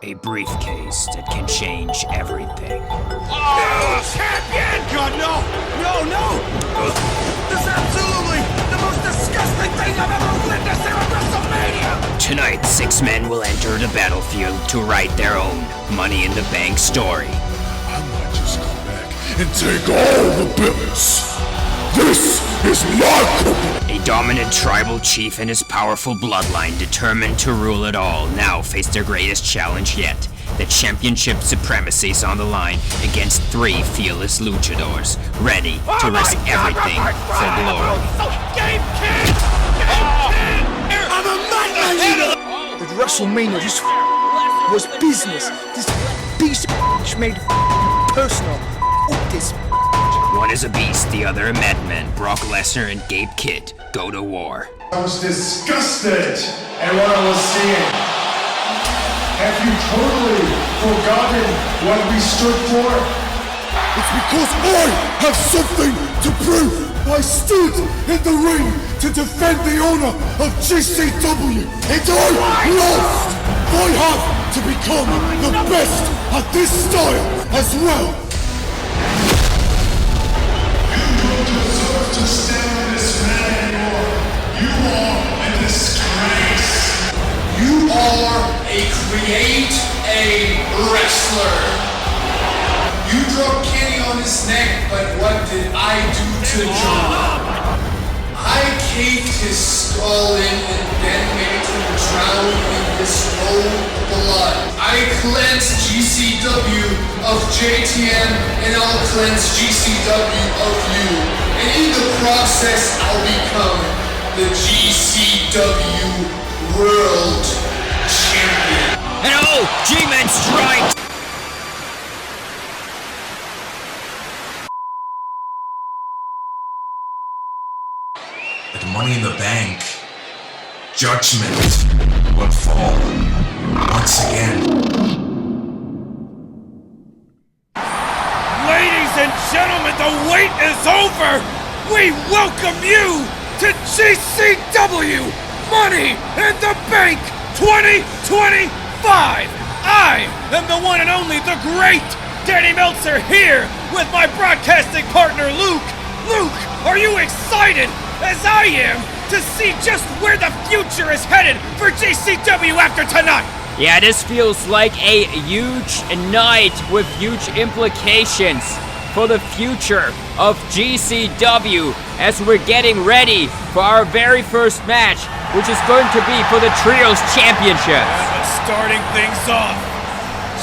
A briefcase that can change everything. Oh, champion! God, no! No! This is absolutely the most disgusting thing I've ever witnessed here at WrestleMania! Tonight, 6 men will enter the battlefield to write their own Money in the Bank story. I might just come back and take all the belts. This is my company! A dominant tribal chief and his powerful bloodline determined to rule it all now face their greatest challenge yet. The championship supremacy is on the line against 3 fearless luchadors, ready to risk everything for glory. Gabe, kid! I'm a madman! But WrestleMania just was business. This piece of made personal. This One is a beast, the other a madman. Brock Lesnar and Gabe Kidd go to war. I was disgusted at what I was seeing. Have you totally forgotten what we stood for? It's because I have something to prove. I stood in the ring to defend the honor of GCW, and I lost. I have to become the best at this style as well. To stand this man anymore. You are a disgrace. You are a wrestler. You drove Kenny on his neck, but what did I do to John? I caved his skull in and then made him drown in his own blood. I cleansed GCW of JTM and I'll cleanse GCW of you. And in the process, I'll become the GCW World Champion. And oh, G-Men strike! At Money in the Bank, judgment will fall once again. Ladies and gentlemen, the wait is over! We welcome you to GCW Money in the Bank 2025! I am the one and only, the great Danny Meltzer here with my broadcasting partner Luke. Luke, are you excited, as I am, to see just where the future is headed for GCW after tonight? Yeah, this feels like a huge night with huge implications for the future of GCW as we're getting ready for our very first match, which is going to be for the Trios Championship. But starting things off,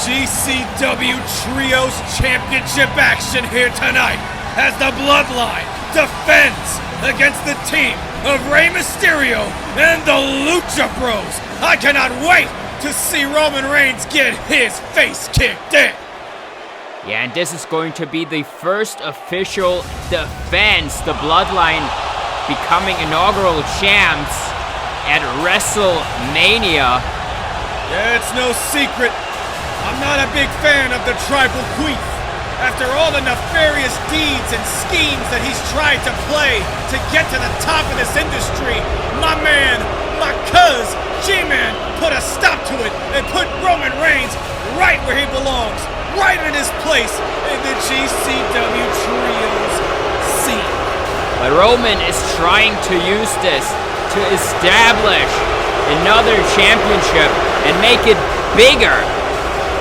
GCW Trios Championship action here tonight as the Bloodline defends against the team of Rey Mysterio and the Lucha Bros. I cannot wait to see Roman Reigns get his face kicked in. Yeah, and this is going to be the first official defense, the Bloodline becoming inaugural champs at WrestleMania. Yeah, it's no secret, I'm not a big fan of the Tribal Queen. After all the nefarious deeds and schemes that he's tried to play to get to the top of this industry, my man, my cuz, G-Man, put a stop to it and put Roman Reigns right where he belongs, right in his place in the GCW Trios scene. But Roman is trying to use this to establish another championship and make it bigger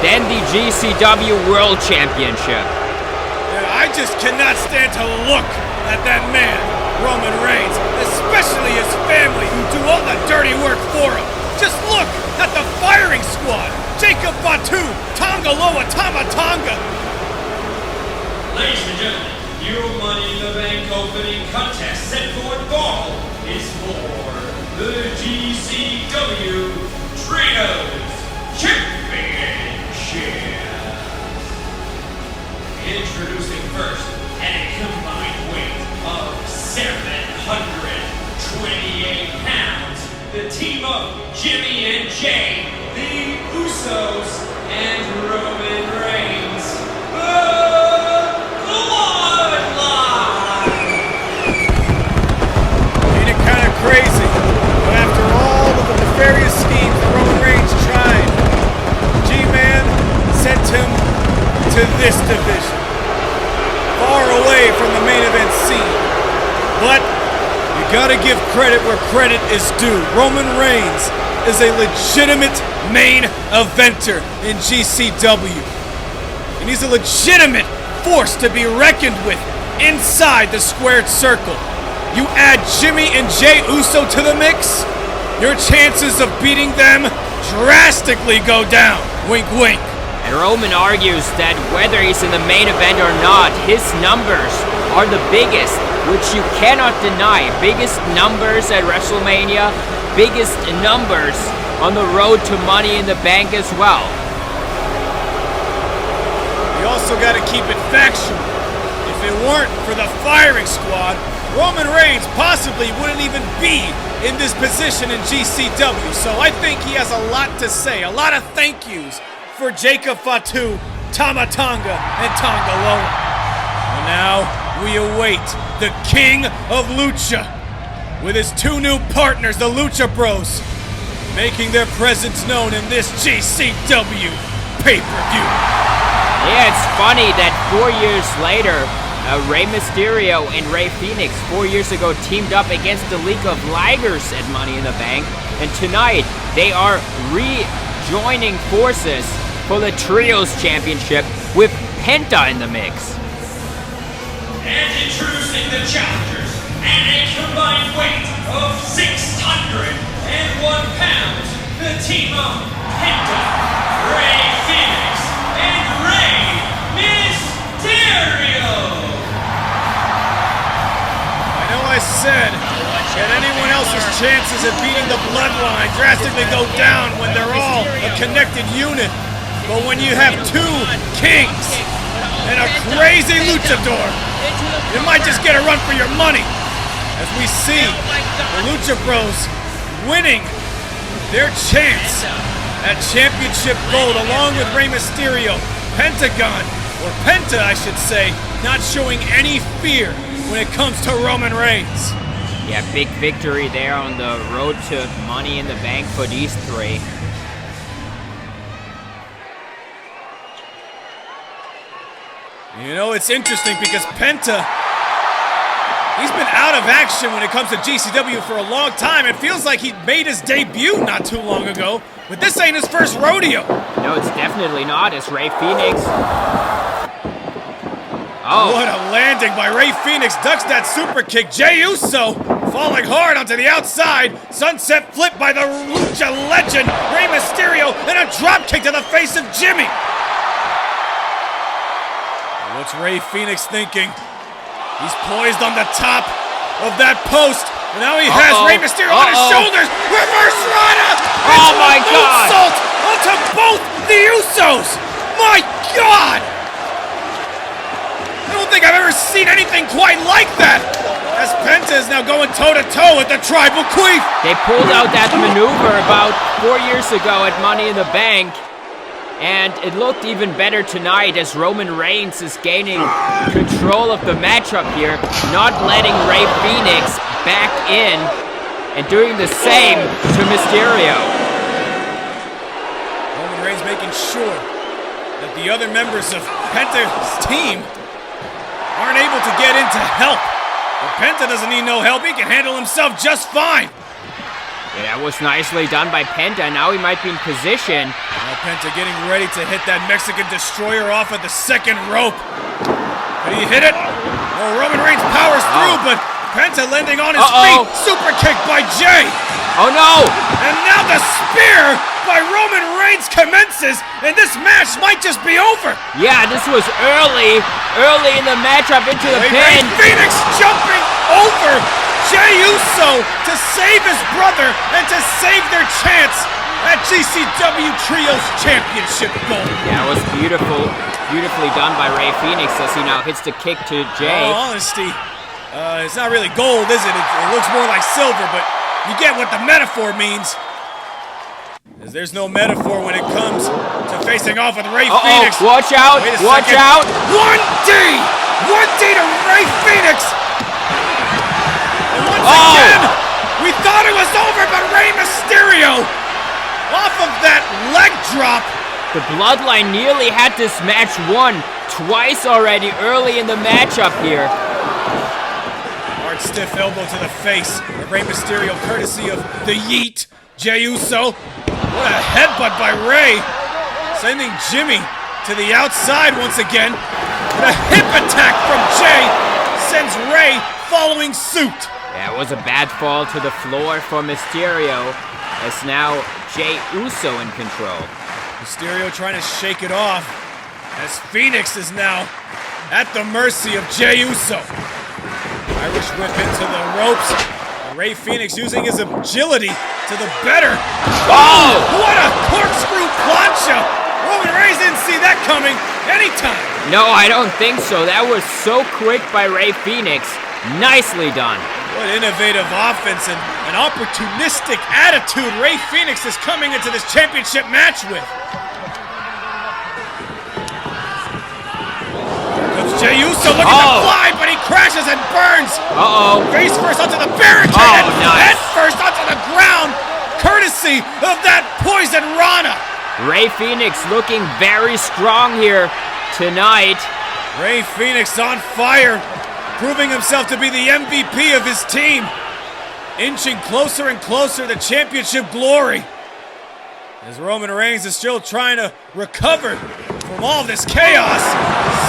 than the GCW World Championship. Yeah, I just cannot stand to look at that man, Roman Reigns, especially his family who do all the dirty work for him. Just look at the firing squad. Jacob Fatu, Tonga Loa Tama Tonga. Ladies and gentlemen, your Money in the Bank opening contest set for ball is for the GCW Trios Championship. Introducing first at a combined weight of 728 pounds, the team of Jimmy and Jay, the Usos, and Roman Reigns, the Bloodline! Ain't it kind of crazy? But after all of the nefarious schemes that Roman Reigns tried, G-Man to this division. Far away from the main event scene. But you gotta give credit where credit is due. Roman Reigns is a legitimate main eventer in GCW. And he's a legitimate force to be reckoned with inside the squared circle. You add Jimmy and Jey Uso to the mix, your chances of beating them drastically go down. Wink, wink. And Roman argues that whether he's in the main event or not, his numbers are the biggest, which you cannot deny. Biggest numbers at WrestleMania, biggest numbers on the road to Money in the Bank as well. You also got to keep it factual. If it weren't for the firing squad, Roman Reigns possibly wouldn't even be in this position in GCW. So I think he has a lot to say, a lot of thank yous for Jacob Fatu, Tama Tonga, and Tonga Loa. And now we await the King of Lucha with his two new partners, the Lucha Bros, making their presence known in this GCW pay-per-view. Yeah, it's funny that 4 years later, Rey Mysterio and Rey Fenix 4 years ago teamed up against the League of Ligers at Money in the Bank, and tonight they are rejoining forces for the Trios Championship with Penta in the mix. And introducing the challengers at a combined weight of 601 pounds, the team of Penta, Rey Fenix, and Rey Mysterio. I said that anyone else's chances of beating the Bloodline drastically go down when they're all a connected unit. But when you have two kings and a crazy luchador, you might just get a run for your money. As we see the Lucha Bros winning their chance at championship gold along with Rey Mysterio, Pentagon, or Penta I should say, not showing any fear when it comes to Roman Reigns. Yeah, big victory there on the road to Money in the Bank for these three. You know, it's interesting because Penta, he's been out of action when it comes to GCW for a long time. It feels like he made his debut not too long ago, but this ain't his first rodeo. No, it's definitely not. It's Rey Fenix. Oh. What a landing by Rey Fenix. Ducks that super kick. Jey Uso falling hard onto the outside. Sunset flip by the Lucha legend, Rey Mysterio, and a drop kick to the face of Jimmy. What's Rey Fenix thinking? He's poised on the top of that post. And now he has Rey Mysterio on his shoulders. Reverse Rana! Oh my God! Moonsault onto both the Usos! My God! I don't think I've ever seen anything quite like that! As Penta is now going toe-to-toe with the Tribal Queen! They pulled out that maneuver about 4 years ago at Money in the Bank, and it looked even better tonight as Roman Reigns is gaining control of the matchup here, not letting Rey Fenix back in, and doing the same to Mysterio. Roman Reigns making sure that the other members of Penta's team aren't able to get in to help. But Penta doesn't need no help. He can handle himself just fine. Yeah, that was nicely done by Penta. Now he might be in position. Now Penta getting ready to hit that Mexican Destroyer off at the second rope. Could he hit it? Oh, Roman Reigns powers through, but Penta landing on his feet. Super kick by Jey. Oh no! And now the spear by Roman Reigns commences, and this match might just be over. Yeah, this was early in the matchup into the pin. Fenix jumping over Jey Uso to save his brother and to save their chance at GCW Trios Championship gold. Yeah, it was beautifully done by Rey Fenix as he now hits the kick to Jey. In all honesty, it's not really gold, is it? It looks more like silver, but you get what the metaphor means. As there's no metaphor when it comes to facing off with Rey Fenix. Watch out! Watch out! 1D! 1D to Rey Fenix! And once again, we thought it was over, but Rey Mysterio, off of that leg drop, The Bloodline nearly had this match won twice already early in the matchup here. Hard stiff elbow to the face. Rey Mysterio courtesy of the Yeet. Jey Uso. What a headbutt by Rey. Sending Jimmy to the outside once again. And a hip attack from Jey sends Rey following suit. That was a bad fall to the floor for Mysterio. As now Jey Uso in control. Mysterio trying to shake it off as Fenix is now at the mercy of Jey Uso. Irish whip into the ropes. Rey Fenix using his agility to the better. Oh! What a corkscrew plancha! Roman Reigns didn't see that coming anytime. No, I don't think so. That was so quick by Rey Fenix. Nicely done. What innovative offense and an opportunistic attitude Rey Fenix is coming into this championship match with. Jey Uso looking to fly, but he crashes and burns. Face first onto the barricade and head first onto the ground, courtesy of that poison Rana. Rey Fenix looking very strong here tonight. Rey Fenix on fire, proving himself to be the MVP of his team, inching closer and closer to championship glory. As Roman Reigns is still trying to recover from all this chaos.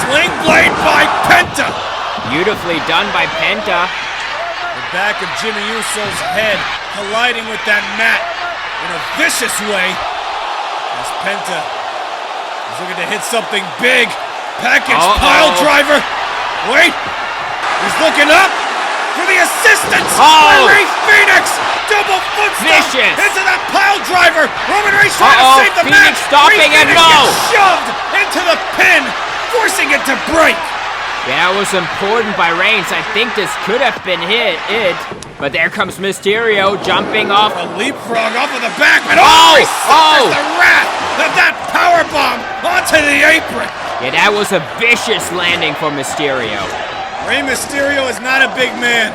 Sling blade by Penta. Beautifully done by Penta. The back of Jimmy Uso's head colliding with that mat in a vicious way. As Penta is looking to hit something big. Package pile driver. Wait. He's looking up for the assistance by Rey Fenix. Double foot stomp into that pile driver. Roman Reigns trying to save the match. Stopping Rey and Fenix gets shoved into the pin, forcing it to break. Yeah, that was important by Reigns. I think this could have been it. But there comes Mysterio jumping off. A leapfrog off of the back. And he suffers the wrath of that powerbomb onto the apron. Yeah, that was a vicious landing for Mysterio. Rey Mysterio is not a big man,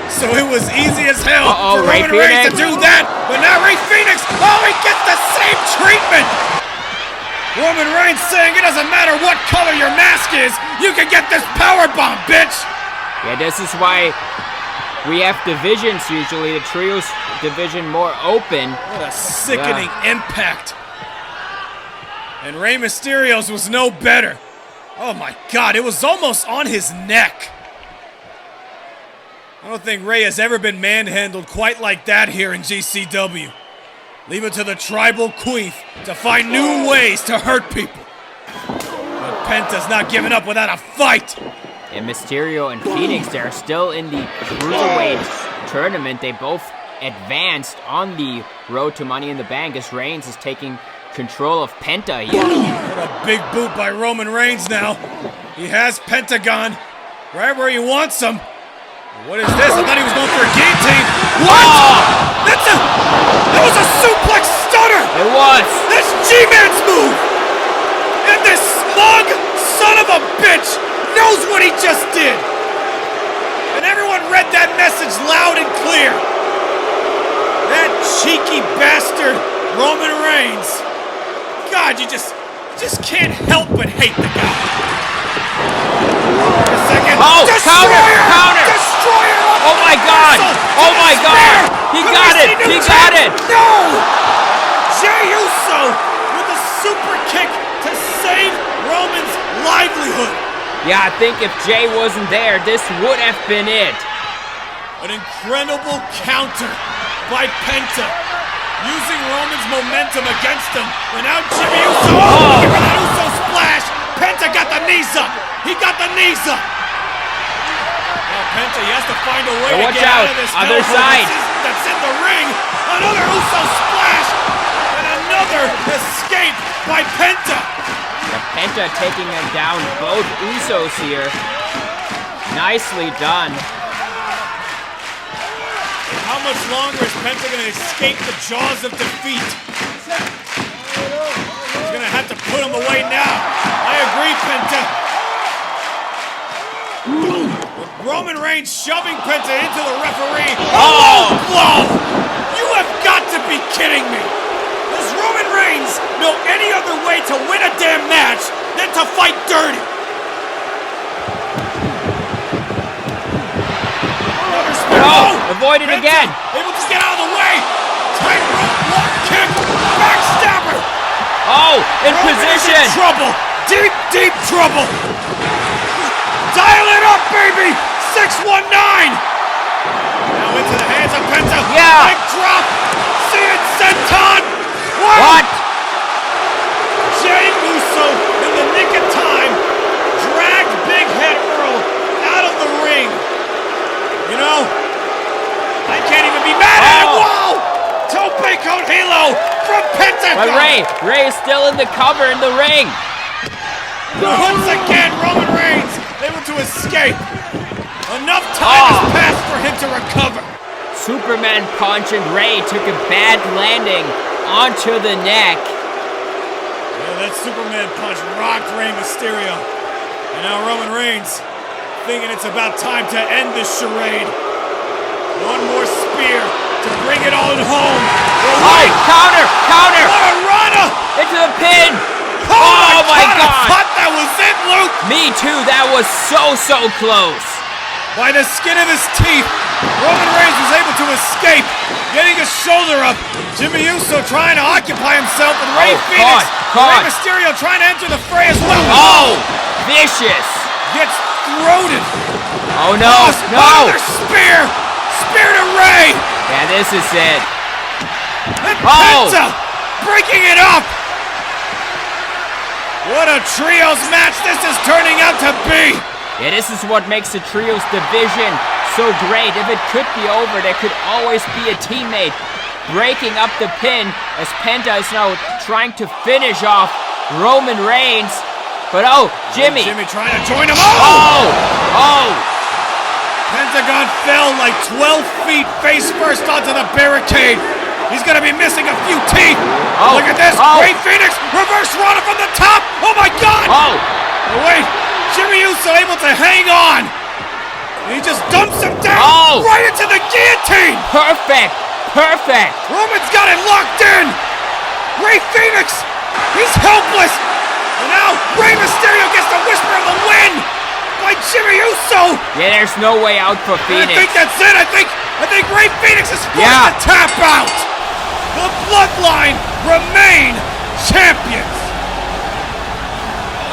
so it was easy as hell for Roman Reigns to do that. But now Rey Fenix, he gets the same treatment. Roman Reigns saying it doesn't matter what color your mask is, you can get this powerbomb, bitch. Yeah, this is why we have divisions usually. The Trios division more open. What a sickening impact. And Rey Mysterio's was no better. Oh my God, it was almost on his neck. I don't think Rey has ever been manhandled quite like that here in GCW. Leave it to the tribal queef to find new ways to hurt people. But Penta's not giving up without a fight. And Mysterio and Fenix, they're still in the Cruiserweight tournament. They both advanced on the road to Money in the Bank as Reigns is taking control of Penta here. What a big boot by Roman Reigns now. He has Pentagon right where he wants him. What is this? I thought he was going for a guillotine. What? That was a suplex stunner. It was. That's G-Man's move. And this smug son of a bitch knows what he just did. And everyone read that message loud and clear. That cheeky bastard, Roman Reigns. God, you just can't help but hate the guy. A second. Counter! Destroyer! Oh my God! Oh my God! He got it! He got it! No! Jey Uso with a super kick to save Roman's livelihood. Yeah, I think if Jey wasn't there, this would have been it. An incredible counter by Penta. Using Roman's momentum against him. And now Jimmy Uso. Look at that Uso splash. Penta got the knees up. He got the knees up. Now Penta, he has to find a way to get out of this. Other side. That's in the ring. Another Uso splash. And another escape by Penta. The Penta taking down both Usos here. Nicely done. How much longer is Penta going to escape the jaws of defeat? He's going to have to put him away now. I agree, Penta. Roman Reigns shoving Penta into the referee. Oh, blow! You have got to be kidding me. Does Roman Reigns know any other way fight dirty. Avoid it again. Able to get out of the way. Tight rope block kick. Backstabber. Oh, in Roman position. is in trouble. Deep, deep trouble. Dial it up, baby. 619. Now into the hands of Penta. Yeah. Leg drop. See it, senton. What? Jey Uso, in the nick of time, dragged Big Head Earl out of the ring. You know, I can't even be mad at him. Whoa! Tope con Hilo from Pentagon. But Ray is still in the cover in the ring. Once again, Roman Reigns able to escape. Enough time has passed for him to recover. Superman punch, and Ray took a bad landing onto the neck. Yeah, that Superman punch rocked Rey Mysterio. And now Roman Reigns thinking it's about time to end this charade. One more spear to bring it on home. Oh, counter! What a Rana! Into the pin! Oh my God! God! I thought that was it, Luke! Me too, that was so close. By the skin of his teeth, Roman Reigns was able to escape, getting his shoulder up. Jimmy Uso trying to occupy himself with Rey Fenix. Caught. Rey Mysterio trying to enter the fray as well. Oh, vicious. Gets throated. Oh no, Another spear! Spear to Rey! Yeah, this is it. And Penta breaking it up! What a trios match this is turning out to be! Yeah, this is what makes the trios division so great. If it could be over, there could always be a teammate breaking up the pin, as Penta is now trying to finish off Roman Reigns. But Jimmy trying to join him. Pentagon fell like 12 feet face first onto the barricade. He's gonna be missing a few teeth. Look at this. Rey Fenix, reverse Rana from the top. Oh my God. Oh, wait. Jimmy Uso able to hang on. He just dumps him down right into the guillotine. Perfect. Roman's got it locked in. Rey Fenix, he's helpless. And now Rey Mysterio gets the whisper of the win by Jimmy Uso. Yeah, there's no way out for Phoenix. I think that's it. I think Rey Fenix is forced to tap out. The Bloodline remain champions.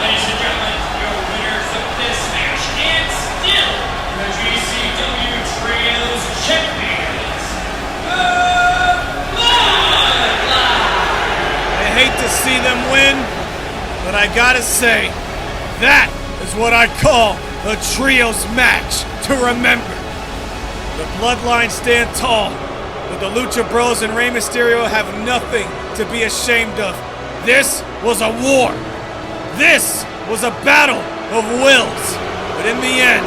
Ladies and gentlemen, your winners of this match and still the GCW Trios Champions, the Bloodline. I hate to see them win, but I gotta say, that is what I call a trios match to remember. The Bloodline stand tall, but the Lucha Bros and Rey Mysterio have nothing to be ashamed of. This was a war. This was a battle of wills. But in the end,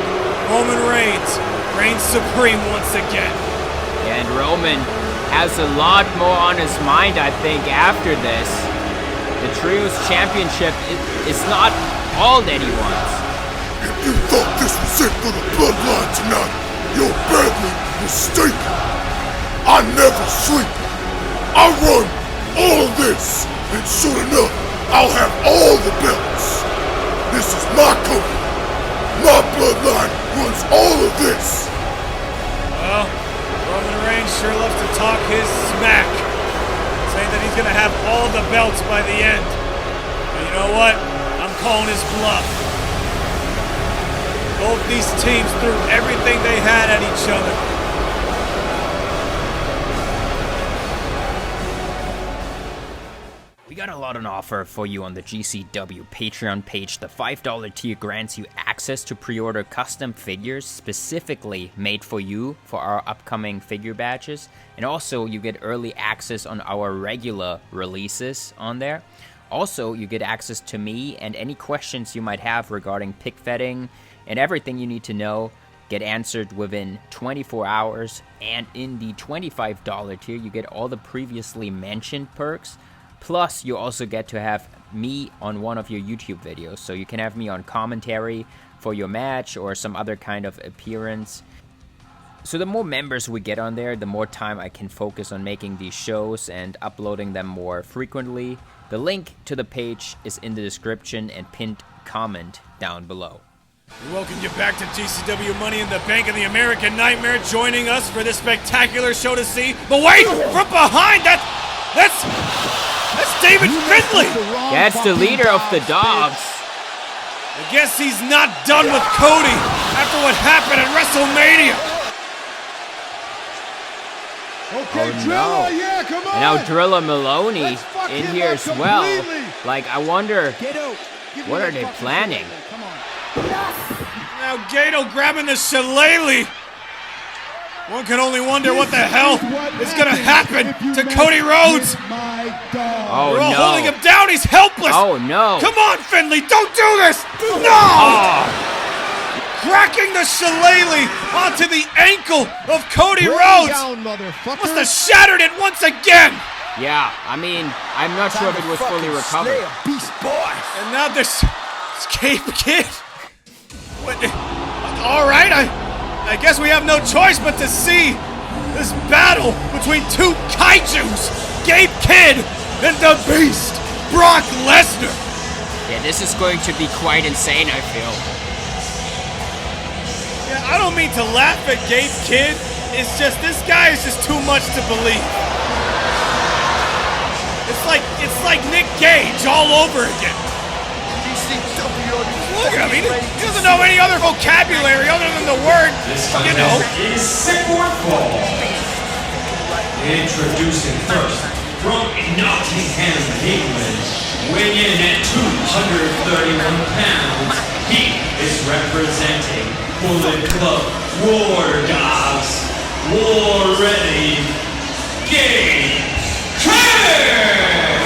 Roman Reigns reigns supreme once again. And Roman has a lot more on his mind, I think, after this. The Trios Championship is not all that he wants. If you thought this was it for the Bloodline tonight, you're badly mistaken. I never sleep. I run all of this, and soon enough, I'll have all the belts. This is my company. My Bloodline runs all of this. Well, Roman Reigns sure loves to talk his smack, saying that he's gonna have all the belts by the end. But you know what? I'm calling his bluff. Both these teams threw everything they had at each other. We got a lot on offer for you on the GCW Patreon page. The $5 tier grants you access to pre-order custom figures specifically made for you for our upcoming figure batches. And also you get early access on our regular releases on there. Also, you get access to me, and any questions you might have regarding pick fetting and everything you need to know get answered within 24 hours. And in the $25 tier, you get all the previously mentioned perks. Plus, you also get to have me on one of your YouTube videos. So you can have me on commentary for your match or some other kind of appearance. So the more members we get on there, the more time I can focus on making these shows and uploading them more frequently. The link to the page is in the description and pinned comment down below. We welcome you back to GCW Money in the Bank and the American Nightmare joining us for this spectacular show to see. But wait, from behind, that's David Finlay. That's the leader of the Dogs. I guess he's not done with Cody after what happened at WrestleMania. Okay, Oh, Drilla, no. yeah, come on. And now Drilla Maloney Let's fuck in him here up as well. completely. Like, I wonder, Give what me are that they fucking planning? shillelagh, come on. Now Gato grabbing the shillelagh. One can only wonder what the hell is going to happen to Cody Rhodes. My dog. Oh We're all no. holding him down. He's helpless. Oh no. Come on, Finlay. Don't do this. No. Oh. Cracking the shillelagh onto the ankle of Cody Bring Rhodes. down, motherfucker. Must have shattered it once again. Yeah, I mean, I'm not sure if it was fully recovered. Beast boy. And now this Gabe Kid. What? All right, I guess we have no choice but to see this battle between two kaijus, Gabe Kid and the Beast, Brock Lesnar. Yeah, this is going to be quite insane, I feel. Yeah, I don't mean to laugh at Gabe Kid. It's just this guy is just too much to believe. It's like Nick Gage all over again. Look at him, he doesn't know any other vocabulary other than the word, you know. Is Sickboard Ball. Introducing first, from Nottingham, England, weighing in at 231 pounds, he is representing Bullet Club War Dogs, War Ready, Gabe Kid!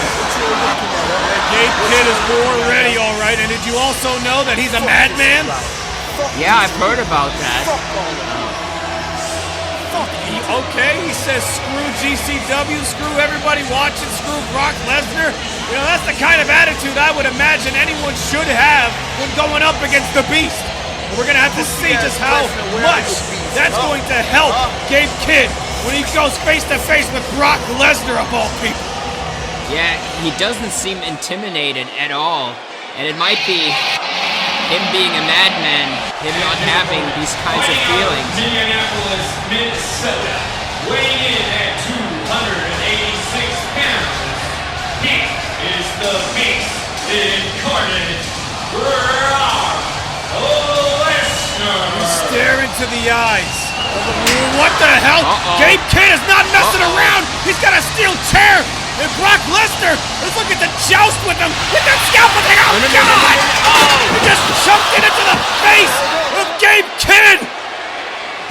Gabe Kid is more ready, all right. And did you also know that he's a madman? Yeah, I've heard about that. Okay, he says screw GCW, screw everybody watching, screw Brock Lesnar. You know, that's the kind of attitude I would imagine anyone should have when going up against the Beast. And we're gonna have to see just how much that's going to help Gabe Kid when he goes face to face with Brock Lesnar of all people. Yeah, he doesn't seem intimidated at all. And it might be him being a madman, him not having these kinds of feelings. Minneapolis, Minnesota, weighing in at 286 pounds. He is the Beast incarnate, Brock Lesnar. Stare into the eyes. What the hell? Gabe Kid is not messing around. He's got a steel chair. And Brock Lesnar is looking to joust with him with that scalpel thing. Oh, God! He just chunked it into the face of Gabe Kid.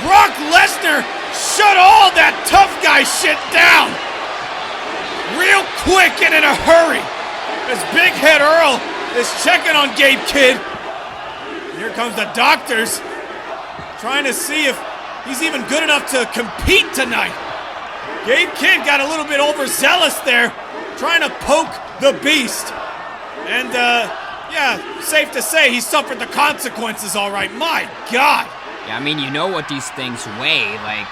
Brock Lesnar shut all that tough guy shit down real quick and in a hurry. As Big Head Earl is checking on Gabe Kid. Here comes the doctors trying to see if he's even good enough to compete tonight. Gabe Kid got a little bit overzealous there, trying to poke the Beast. And, yeah, safe to say he suffered the consequences all right. My God. Yeah, I mean, you know what these things weigh, like...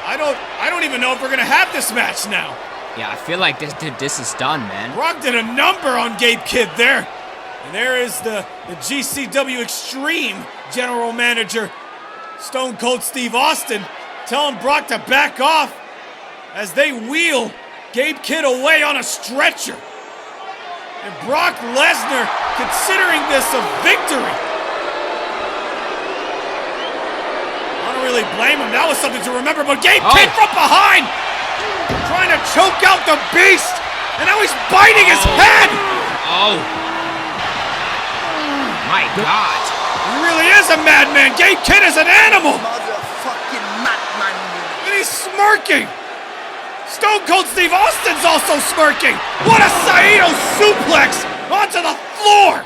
I don't even know if we're gonna have this match now. Yeah, I feel like this is done, man. Brock did a number on Gabe Kid there. And there is the GCW Xtreme General Manager, Stone Cold Steve Austin, telling Brock to back off as they wheel Gabe Kid away on a stretcher. And Brock Lesnar considering this a victory. I don't really blame him. That was something to remember. But Gabe Kid from behind, trying to choke out the Beast. And now he's biting his head. Oh. My God. He really is a madman. Gabe Kid is an animal. Motherfucking madman. And he's smirking. Stone Cold Steve Austin's also smirking. What a Saito suplex onto the floor.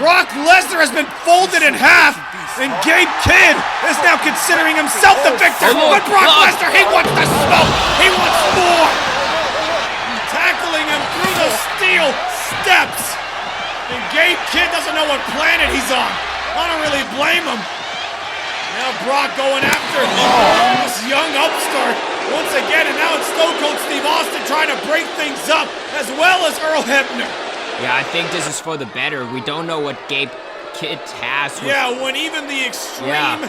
Brock Lesnar has been folded in half, and Gabe Kid is now considering himself the victor. But Brock Lesnar, he wants the smoke. He wants more. Tackling him through the steel steps. And Gabe Kid doesn't know what planet he's on. I don't really blame him. Now Brock going after this young upstart once again, and now it's Stone Cold Steve Austin trying to break things up, as well as Earl Hebner. Yeah, I think this is for the better. We don't know what Gabe Kidd has. Yeah, when even the Extreme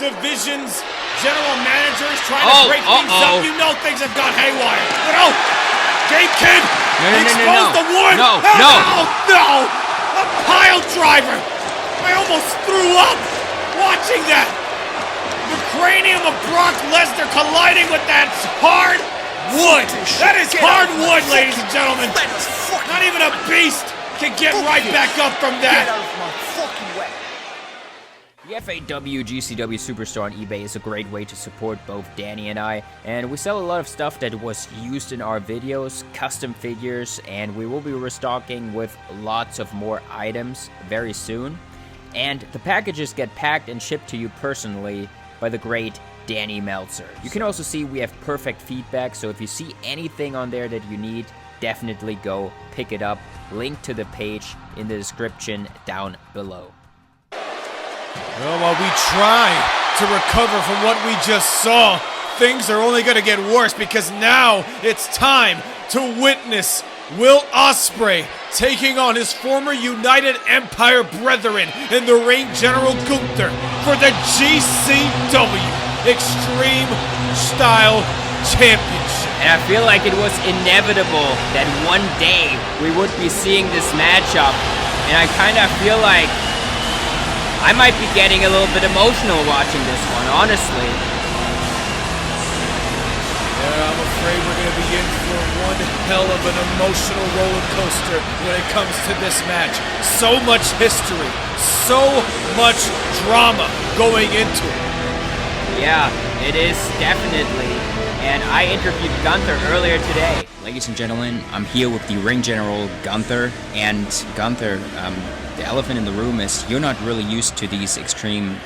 Division's general manager is trying to break things up, you know things have gone haywire. But Gabe Kidd exposed the one. No. A pile driver. I almost threw up watching that. The cranium of Brock Lesnar colliding with that hard wood. That is hard wood, ladies and gentlemen. Not even a beast can get right back up from that. Get out of my fucking way. The FAW GCW Superstore on eBay is a great way to support both Danny and I, and we sell a lot of stuff that was used in our videos, custom figures, and we will be restocking with lots of more items very soon. And the packages get packed and shipped to you personally by the great Danny Meltzer. You can also see we have perfect feedback, so if you see anything on there that you need, definitely go pick it up. Link to the page in the description down below. Well, while we try to recover from what we just saw, things are only going to get worse because now it's time to witness Will Ospreay taking on his former United Empire brethren in the ring, General Gunther, for the GCW Xtreme Championship. And I feel like it was inevitable that one day we would be seeing this matchup, and I kind of feel like I might be getting a little bit emotional watching this one, honestly. Yeah, I'm afraid we're going to be in for one hell of an emotional roller coaster when it comes to this match. So much history, so much drama going into it. Yeah, it is definitely. And I interviewed Gunther earlier today. Ladies and gentlemen, I'm here with the ring general, Gunther. And Gunther, the elephant in the room is you're not really used to these extreme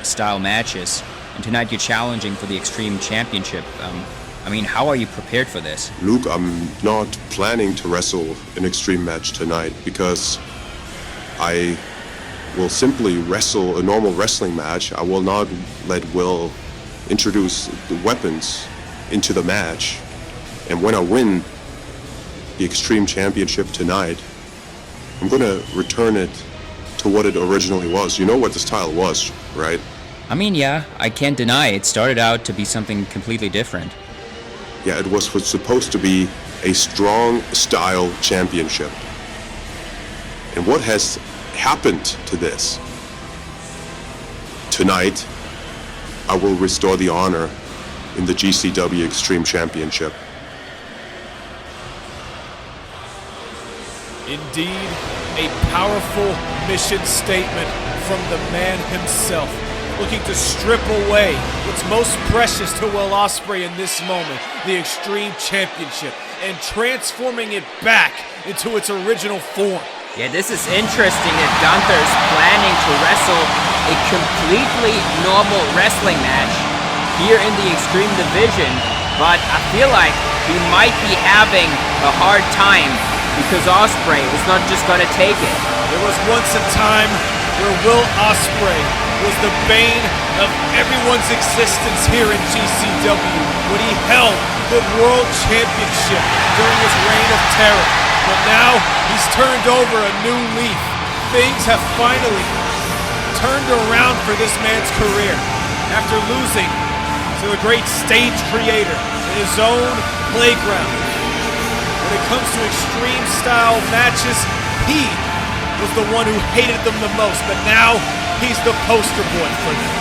style matches. And tonight you're challenging for the Xtreme Championship. I mean, how are you prepared for this? Luke, I'm not planning to wrestle an extreme match tonight because I will simply wrestle a normal wrestling match. I will not let Will introduce the weapons into the match. And when I win the Xtreme Championship tonight, I'm going to return it to what it originally was. You know what the style was, right? I mean, yeah, I can't deny it started out to be something completely different. Yeah, it was supposed to be a strong style championship. And what has happened to this? Tonight, I will restore the honor in the GCW Xtreme Championship. Indeed, a powerful mission statement from the man himself, looking to strip away what's most precious to Will Ospreay in this moment, the Xtreme Championship, and transforming it back into its original form. Yeah, this is interesting that Gunther is planning to wrestle a completely normal wrestling match here in the Extreme Division, but I feel like he might be having a hard time because Ospreay is not just going to take it. There was once a time where Will Ospreay was the bane of everyone's existence here in GCW when he held the World Championship during his reign of terror. But now he's turned over a new leaf. Things have finally turned around for this man's career after losing to the great stage creator in his own playground. When it comes to extreme style matches, he was the one who hated them the most, but now he's the poster boy for them.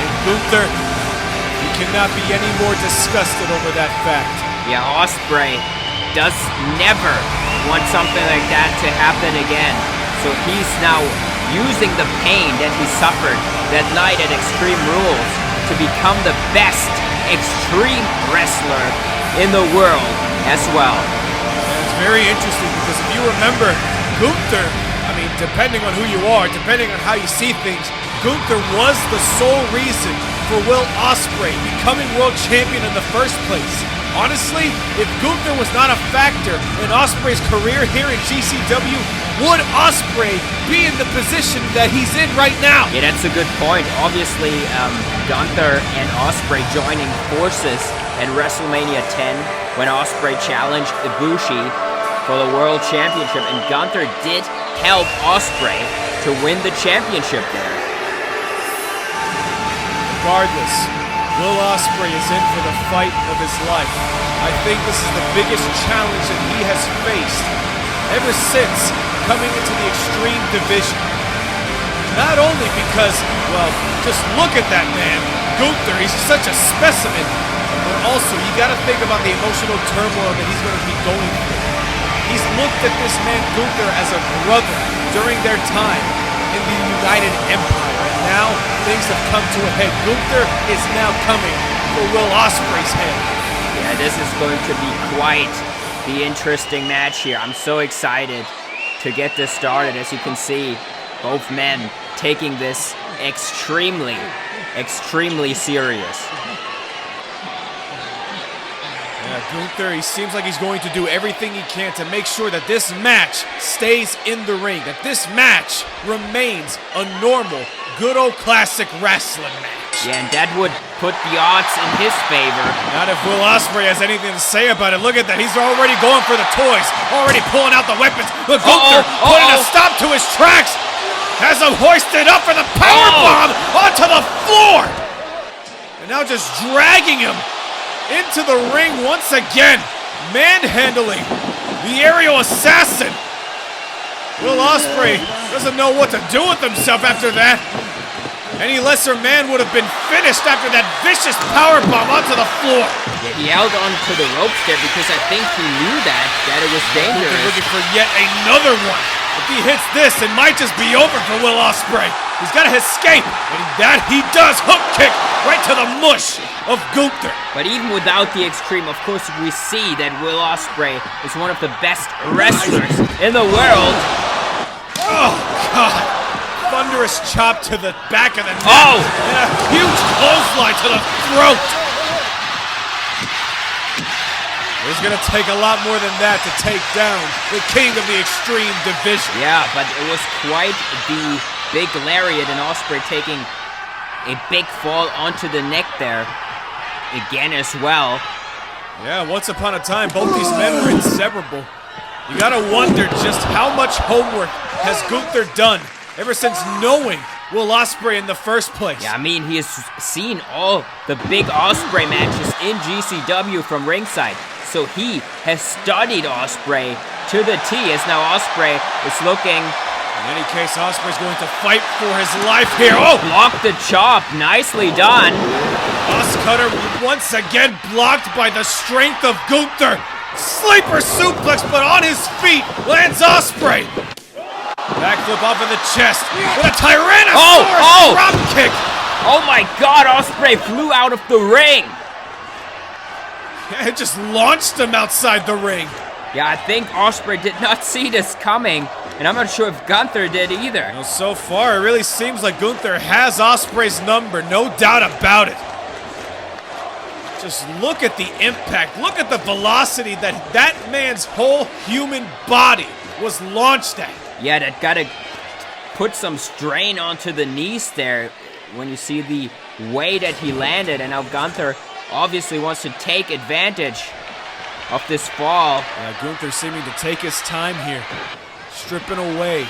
And Gunther, he cannot be any more disgusted over that fact. Yeah, Ospreay does never want something like that to happen again. So he's now using the pain that he suffered that night at Extreme Rules to become the best extreme wrestler in the world as well. And it's very interesting because if you remember, Gunther, I mean, depending on who you are, depending on how you see things, Gunther was the sole reason for Will Ospreay becoming world champion in the first place. Honestly, if Gunther was not a factor in Ospreay's career here in GCW, would Ospreay be in the position that he's in right now? Yeah, that's a good point. Obviously, Gunther and Ospreay joining forces at WrestleMania 10 when Ospreay challenged Ibushi for the World Championship, and Gunther did help Ospreay to win the championship there. Regardless, Will Ospreay is in for the fight of his life. I think this is the biggest challenge that he has faced ever since coming into the Extreme division. Not only because, well, just look at that man, Gunther, he's such a specimen, but also you gotta think about the emotional turmoil that he's gonna be going through. He's looked at this man, Gunther, as a brother during their time in the United Empire. And now things have come to a head. Gunther is now coming for Will Ospreay's head. Yeah, this is going to be quite the interesting match here. I'm so excited to get this started. As you can see, both men taking this extremely serious. Yeah, Gunther, he seems like he's going to do everything he can to make sure that this match stays in the ring, that this match remains a normal, good old classic wrestling match. Yeah, and that would put the odds in his favor. Not if Will Ospreay has anything to say about it. Look at that, he's already going for the toys, already pulling out the weapons. Look, Gunther putting a stop to his tracks, has him hoisted up for the powerbomb onto the floor. And now just dragging him into the ring once again, manhandling the aerial assassin. Will Ospreay doesn't know what to do with himself after that. Any lesser man would have been finished after that vicious powerbomb onto the floor. Yeah, he held on to the ropes there because I think he knew that it was dangerous. Looking for yet another one. If he hits this, it might just be over for Will Ospreay. He's got to escape, and that he does. Hook kick right to the mush of Gunther. But even without the Extreme, of course, we see that Will Ospreay is one of the best wrestlers in the world. Oh, God. Thunderous chop to the back of the neck. Oh! And a huge clothesline to the throat. It's going to take a lot more than that to take down the king of the Extreme division. Yeah, but it was quite the big lariat, and Ospreay taking a big fall onto the neck there again as well. Yeah, once upon a time, both these men were inseparable. You got to wonder just how much homework has Gunther done ever since knowing Will Ospreay in the first place. Yeah, I mean, he has seen all the big Ospreay matches in GCW from ringside. So he has studied Ospreay to the T, as now Ospreay is looking. In any case, Ospreay's going to fight for his life here. Oh! Blocked the chop. Nicely done. Oscutter once again blocked by the strength of Gunther. Sleeper suplex, but on his feet lands Ospreay. Backflip off of the chest with a Tyrannosaurus drop kick. Oh my God, Ospreay flew out of the ring. It just launched him outside the ring. Yeah, I think Ospreay did not see this coming, and I'm not sure if Gunther did either. Well, so far, it really seems like Gunther has Ospreay's number, no doubt about it. Just look at the impact. Look at the velocity that that man's whole human body was launched at. Yeah, that gotta put some strain onto the knees there when you see the way that he landed, and now Gunther obviously wants to take advantage of this fall. Yeah, Gunther seeming to take his time here, stripping away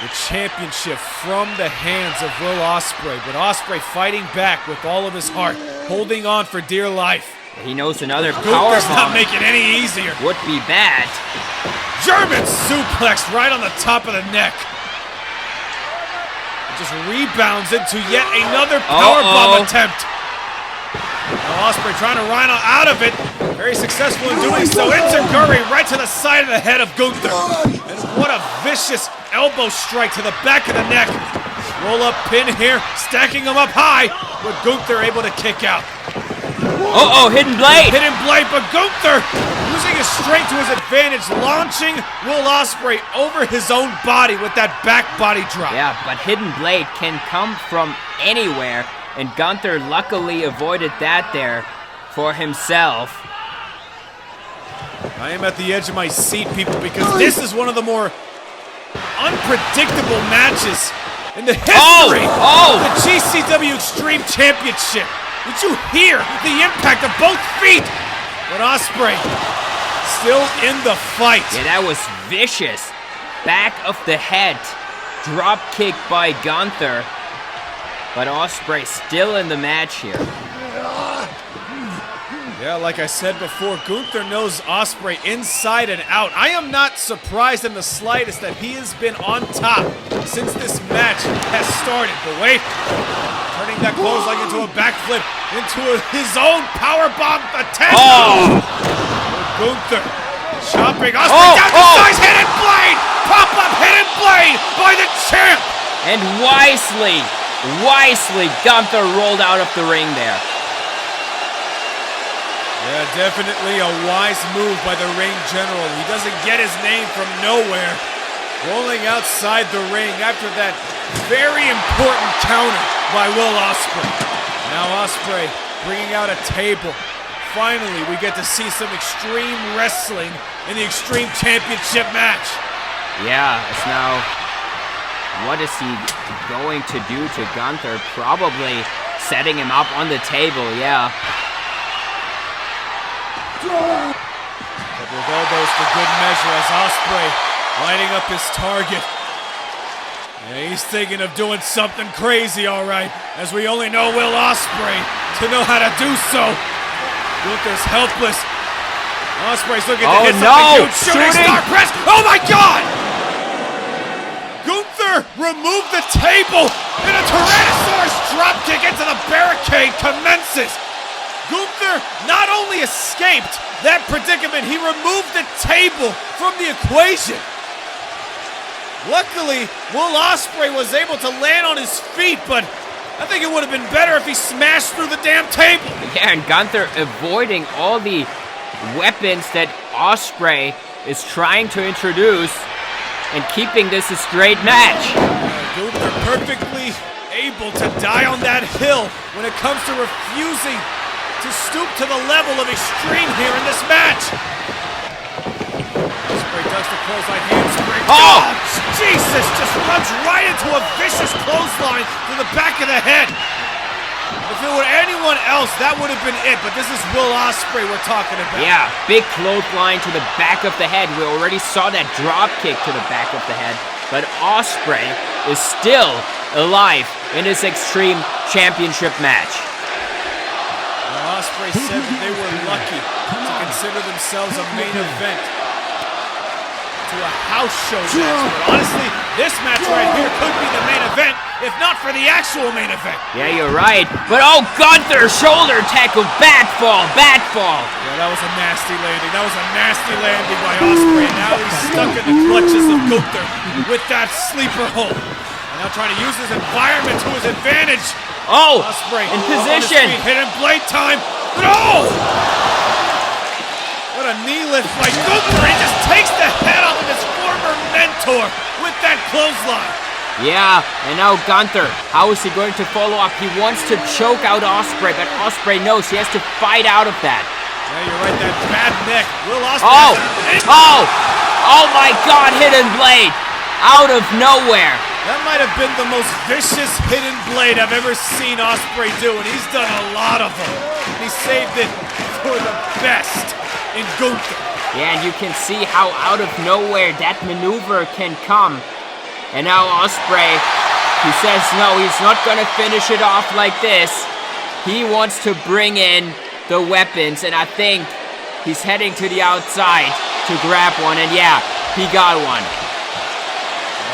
the championship from the hands of Will Ospreay, but Ospreay fighting back with all of his heart, holding on for dear life. He knows another Gunther's powerbomb not making any easier. Would be bad. German suplex right on the top of the neck. It just rebounds into yet another powerbomb attempt. Now Ospreay trying to rhino out of it. Very successful in doing so. Enziguri right to the side of the head of Gunther. And what a vicious elbow strike to the back of the neck. Roll up pin here, stacking him up high, but Gunther able to kick out. Hidden blade. Hidden blade, but Gunther using his strength to his advantage, launching Will Ospreay over his own body with that back body drop. Yeah, but hidden blade can come from anywhere, and Gunther luckily avoided that there for himself. I am at the edge of my seat, people, because this is one of the more unpredictable matches in the history of the GCW Xtreme Championship. Did you hear the impact of both feet? But Ospreay still in the fight. Yeah, that was vicious. Back of the head. Drop kick by Gunther. But Ospreay still in the match here. Yeah, like I said before, Gunther knows Ospreay inside and out. I am not surprised in the slightest that he has been on top since this match has started. But wait, turning that clothesline into a backflip, into his own powerbomb attack. Oh! Gunther chopping Ospreay down to size, hidden blade! Pop-up hidden blade by the champ! And wisely, Gunther rolled out of the ring there. Yeah, definitely a wise move by the ring general. He doesn't get his name from nowhere. Rolling outside the ring after that very important counter by Will Ospreay. Now Ospreay bringing out a table. Finally, we get to see some extreme wrestling in the Xtreme Championship match. Yeah, it's now, what is he going to do to Gunther? Probably setting him up on the table, yeah. Couple of elbows for good measure as Ospreay lining up his target. Yeah, he's thinking of doing something crazy, all right, as we only know Will Ospreay to know how to do so. Gunther's helpless. Ospreay's looking to hit something huge. Shooting star press. Oh my God! Gunther removed the table, and a Tyrannosaurus dropkick into the barricade commences. Gunther not only escaped that predicament, he removed the table from the equation. Luckily, Will Ospreay was able to land on his feet, but I think it would have been better if he smashed through the damn table. Yeah, and Gunther avoiding all the weapons that Ospreay is trying to introduce and keeping this a straight match. Gunther perfectly able to die on that hill when it comes to refusing to stoop to the level of extreme here in this match. Ospreay does the clothesline handspring. Oh, Jesus! Just runs right into a vicious clothesline to the back of the head. If it were anyone else, that would have been it, but this is Will Ospreay we're talking about. Yeah, big clothesline to the back of the head. We already saw that drop kick to the back of the head, but Ospreay is still alive in this Xtreme Championship match. Ospreay said that they were lucky to consider themselves a main event to a house show match. But honestly, this match right here could be the main event, if not for the actual main event. Yeah, you're right. But oh, Gunther, shoulder tackle, bat fall. Yeah, that was a nasty landing. That was a nasty landing by Ospreay. Now he's stuck in the clutches of Gunther with that sleeper hold. And now trying to use his environment to his advantage. Oh, Ospreay in position. Hidden blade time. No! What a knee lift by Gunther. He just takes the head off of his former mentor with that clothesline. Yeah, and now Gunther, how is he going to follow up? He wants to choke out Ospreay, but Ospreay knows he has to fight out of that. Yeah, you're right, that bad neck. Will Ospreay Oh my God, hidden blade out of nowhere. That might have been the most vicious hidden blade I've ever seen Ospreay do, and he's done a lot of them. And he saved it for the best in Gunther. Yeah, and you can see how out of nowhere that maneuver can come. And now Ospreay, he says no, he's not gonna finish it off like this. He wants to bring in the weapons, and I think he's heading to the outside to grab one, and yeah, he got one.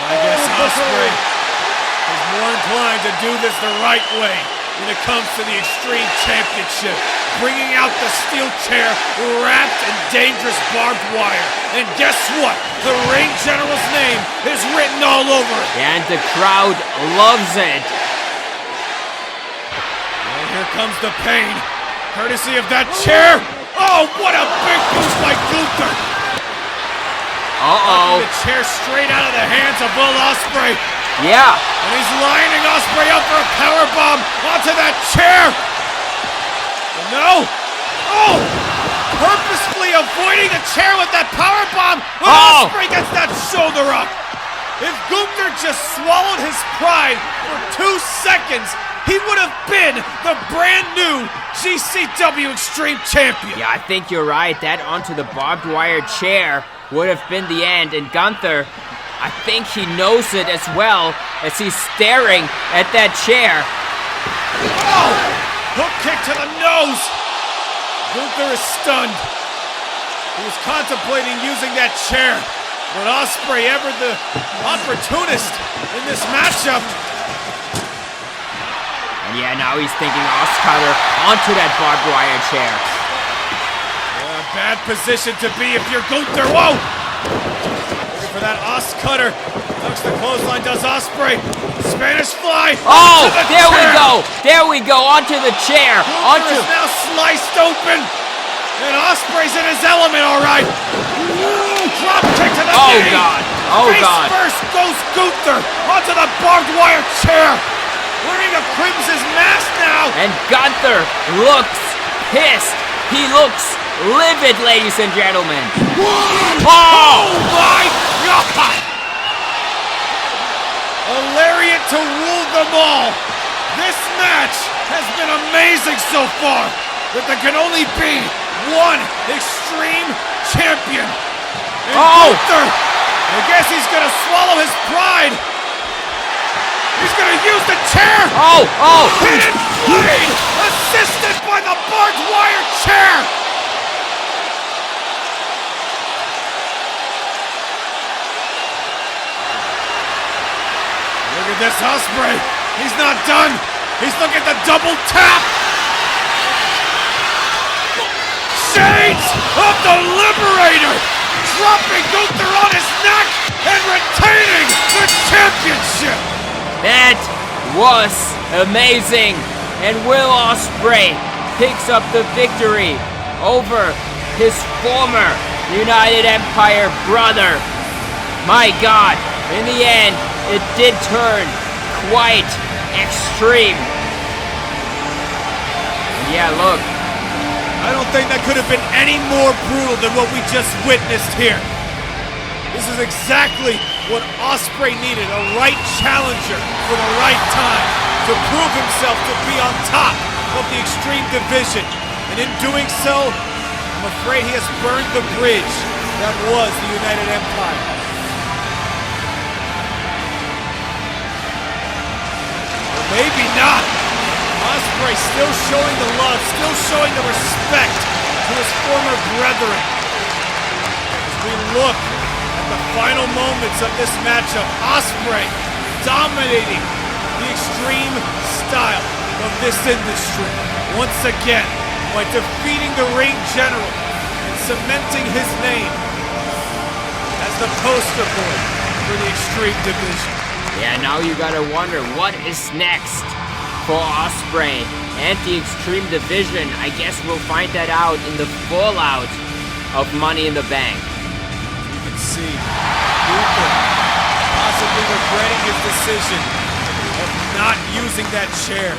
I guess Ospreay is more inclined to do this the right way when it comes to the Xtreme Championship. Bringing out the steel chair wrapped in dangerous barbed wire. And guess what? The ring general's name is written all over it. And the crowd loves it. And here comes the pain. Courtesy of that chair. Oh, what a big boost by Gunther. Uh-oh. The chair straight out of the hands of Will Ospreay. Yeah. And he's lining Ospreay up for a powerbomb onto that chair. No. Oh! Purposefully avoiding the chair with that powerbomb. Ospreay gets that shoulder up. If Gunther just swallowed his pride for 2 seconds, he would have been the brand new GCW Xtreme Champion. Yeah, I think you're right. That onto the barbed wire chair would have been the end. And Gunther, I think he knows it as well as he's staring at that chair. Oh! Hook kick to the nose! Gunther is stunned. He was contemplating using that chair, but Ospreay, ever the opportunist in this matchup. And yeah, now he's thinking Oscutter onto that barbed wire chair. Yeah, bad position to be if you're Gunther. Whoa! Looking for that Oscutter. Ducks the clothesline, does Ospreay. Spanish fly. Oh, there we go. There we go. Onto the chair. Gunther is now sliced open. And Ospreay's in his element, all right. Drop kick to the knee. God. Oh, Face God. first goes Gunther onto the barbed wire chair. Wearing a Crimson's mask now. And Gunther looks pissed. He looks livid, ladies and gentlemen. Oh my God! A lariat to rule them all. This match has been amazing so far, but there can only be one Xtreme Champion. And Gunther, I guess he's gonna swallow his pride. He's gonna use the chair. Hidden blade, assisted by the barbed wire chair. Look at this Ospreay. He's not done. He's looking at the double tap. Shades of the Liberator. Dropping Gunther on his neck and retaining the championship. That was amazing. And Will Ospreay picks up the victory over his former United Empire brother. My God, in the end, it did turn quite extreme. Yeah, look. I don't think that could have been any more brutal than what we just witnessed here. This is exactly what Ospreay needed, a right challenger for the right time to prove himself to be on top of the Xtreme division. And in doing so, I'm afraid he has burned the bridge that was the United Empire. Or maybe not. Ospreay still showing the love, still showing the respect to his former brethren. As we look at the final moments of this matchup, Ospreay dominating the Xtreme style of this industry once again by defeating the Ring General and cementing his name as the poster boy for the Xtreme division. Yeah, now you gotta wonder what is next for Ospreay and the Xtreme division. I guess we'll find that out in the fallout of Money in the Bank. You can see Gunther possibly regretting his decision of not using that chair.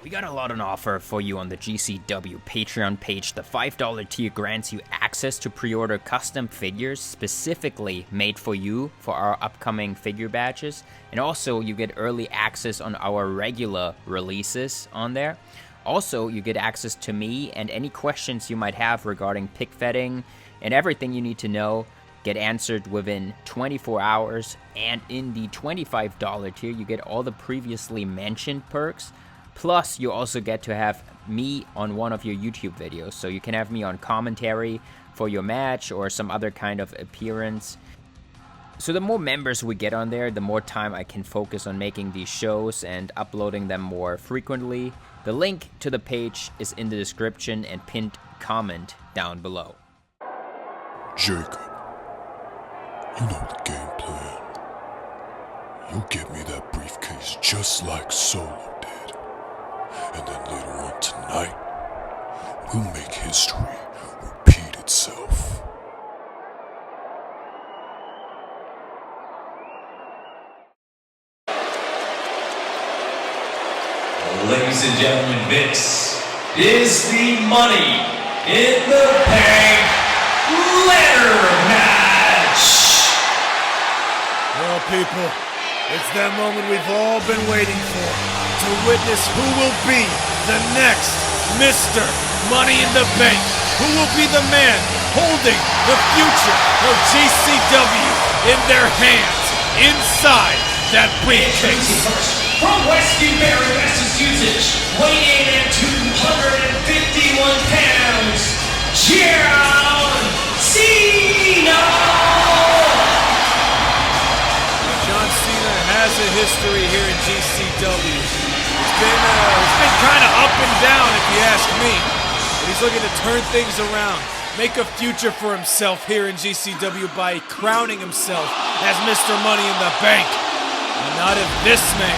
We got a lot on offer for you on the GCW Patreon page. The $5 tier grants you access to pre-order custom figures specifically made for you for our upcoming figure batches. And also you get early access on our regular releases on there. Also, you get access to me and any questions you might have regarding pick fetting and everything you need to know get answered within 24 hours. And in the $25 tier, you get all the previously mentioned perks. Plus, you also get to have me on one of your YouTube videos. So you can have me on commentary for your match or some other kind of appearance. So the more members we get on there, the more time I can focus on making these shows and uploading them more frequently. The link to the page is in the description and pinned comment down below. Jacob, you know the game plan. You'll give me that briefcase just like Solo did. And then later on tonight, we'll make history repeat itself. Ladies and gentlemen, this is the Money in the Bank ladder match. Well, people, It's that moment we've all been waiting for, to witness who will be the next Mr. Money in the Bank, who will be the man holding the future of GCW in their hands, inside that briefcase. From Westonbury, Massachusetts, weighing in at 251 pounds, John Cena! John Cena has a history here in GCW. It's been kind of up and down, if you ask me. But he's looking to turn things around, make a future for himself here in GCW by crowning himself as Mr. Money in the Bank. And not if this man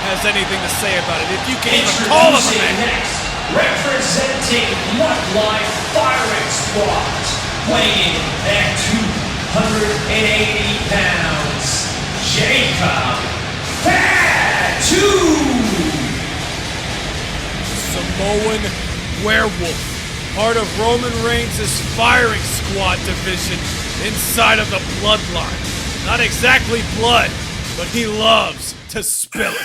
has anything to say about it, if you can even call him a man. Next, representing Bloodline Firing Squad, weighing at 280 pounds, Jacob Fatu! Samoan werewolf, part of Roman Reigns' firing squad division inside of the Bloodline. Not exactly blood, but he loves to spill it.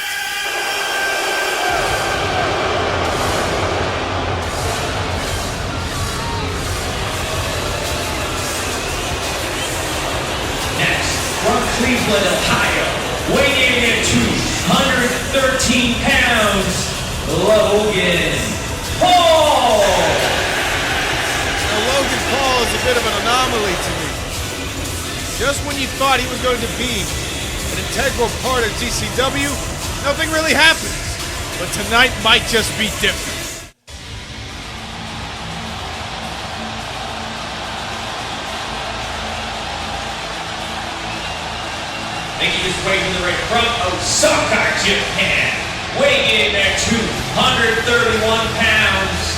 Next, from Cleveland, Ohio, weighing in at 213 pounds, Logan Paul! Now, Logan Paul is a bit of an anomaly to me. Just when you thought he was going to be an integral part of GCW, nothing really happens. But tonight might just be different. Making his way to the ring from Osaka, Japan, weighing in at 231 pounds,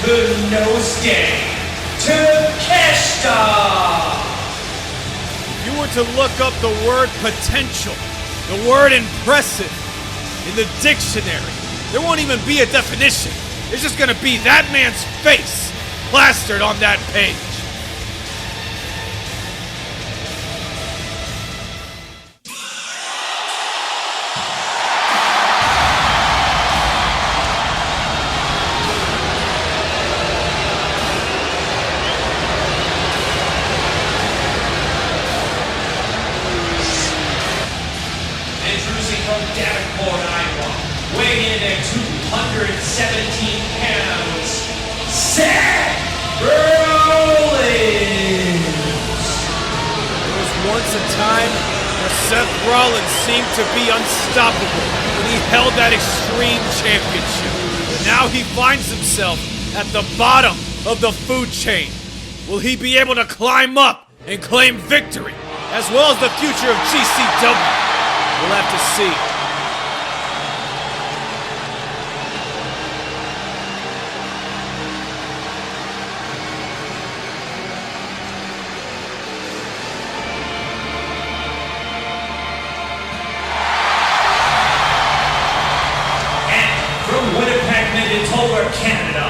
Konosuke Takeshita! If you were to look up the word potential, the word impressive, in the dictionary, there won't even be a definition. It's just gonna be that man's face plastered on that page. Weighing in at 217 pounds, Seth Rollins! There was once a time where Seth Rollins seemed to be unstoppable when he held that Xtreme Championship. But now he finds himself at the bottom of the food chain. Will he be able to climb up and claim victory, as well as the future of GCW? We'll have to see. Canada,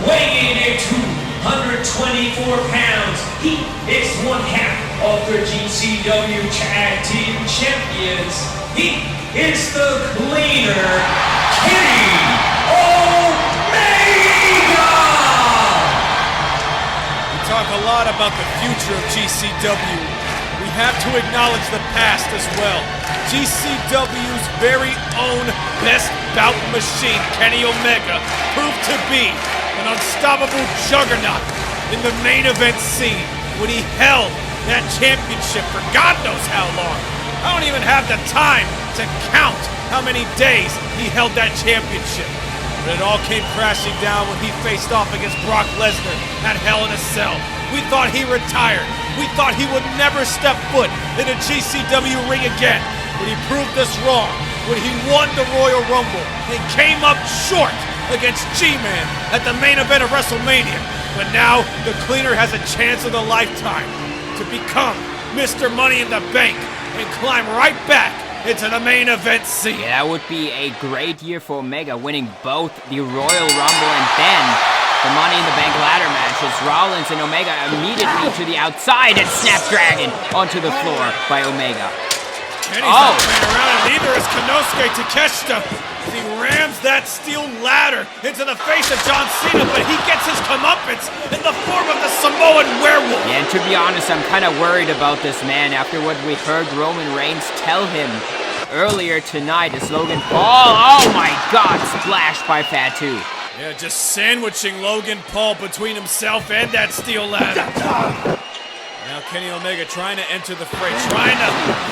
weighing in at 224 pounds, he is one half of the GCW Tag Team Champions. He is the cleaner, Kenny Omega! We talk a lot about the future of GCW. We have to acknowledge the past as well. GCW's very own best bout machine, Kenny Omega, proved to be an unstoppable juggernaut in the main event scene when he held that championship for God knows how long. I don't even have the time to count how many days he held that championship. But it all came crashing down when he faced off against Brock Lesnar at Hell in a Cell. We thought he retired. We thought he would never step foot in a GCW ring again. But he proved us wrong when he won the Royal Rumble and came up short against G-Man at the main event of WrestleMania. But now, the cleaner has a chance of a lifetime to become Mr. Money in the Bank and climb right back into the main event scene. Yeah, that would be a great year for Omega, winning both the Royal Rumble and then the Money in the Bank ladder matches. Rollins and Omega immediately to the outside and Snapdragon onto the floor by Omega. Kenny's not playing around, and neither is Konosuke Takeshita. He rams that steel ladder into the face of John Cena, but he gets his comeuppance in the form of the Samoan werewolf. Yeah, and to be honest, I'm kind of worried about this man after what we heard Roman Reigns tell him earlier tonight as Logan Paul. Oh my God, splashed by Fatu. Yeah, just sandwiching Logan Paul between himself and that steel ladder. Now Kenny Omega trying to enter the fray, trying to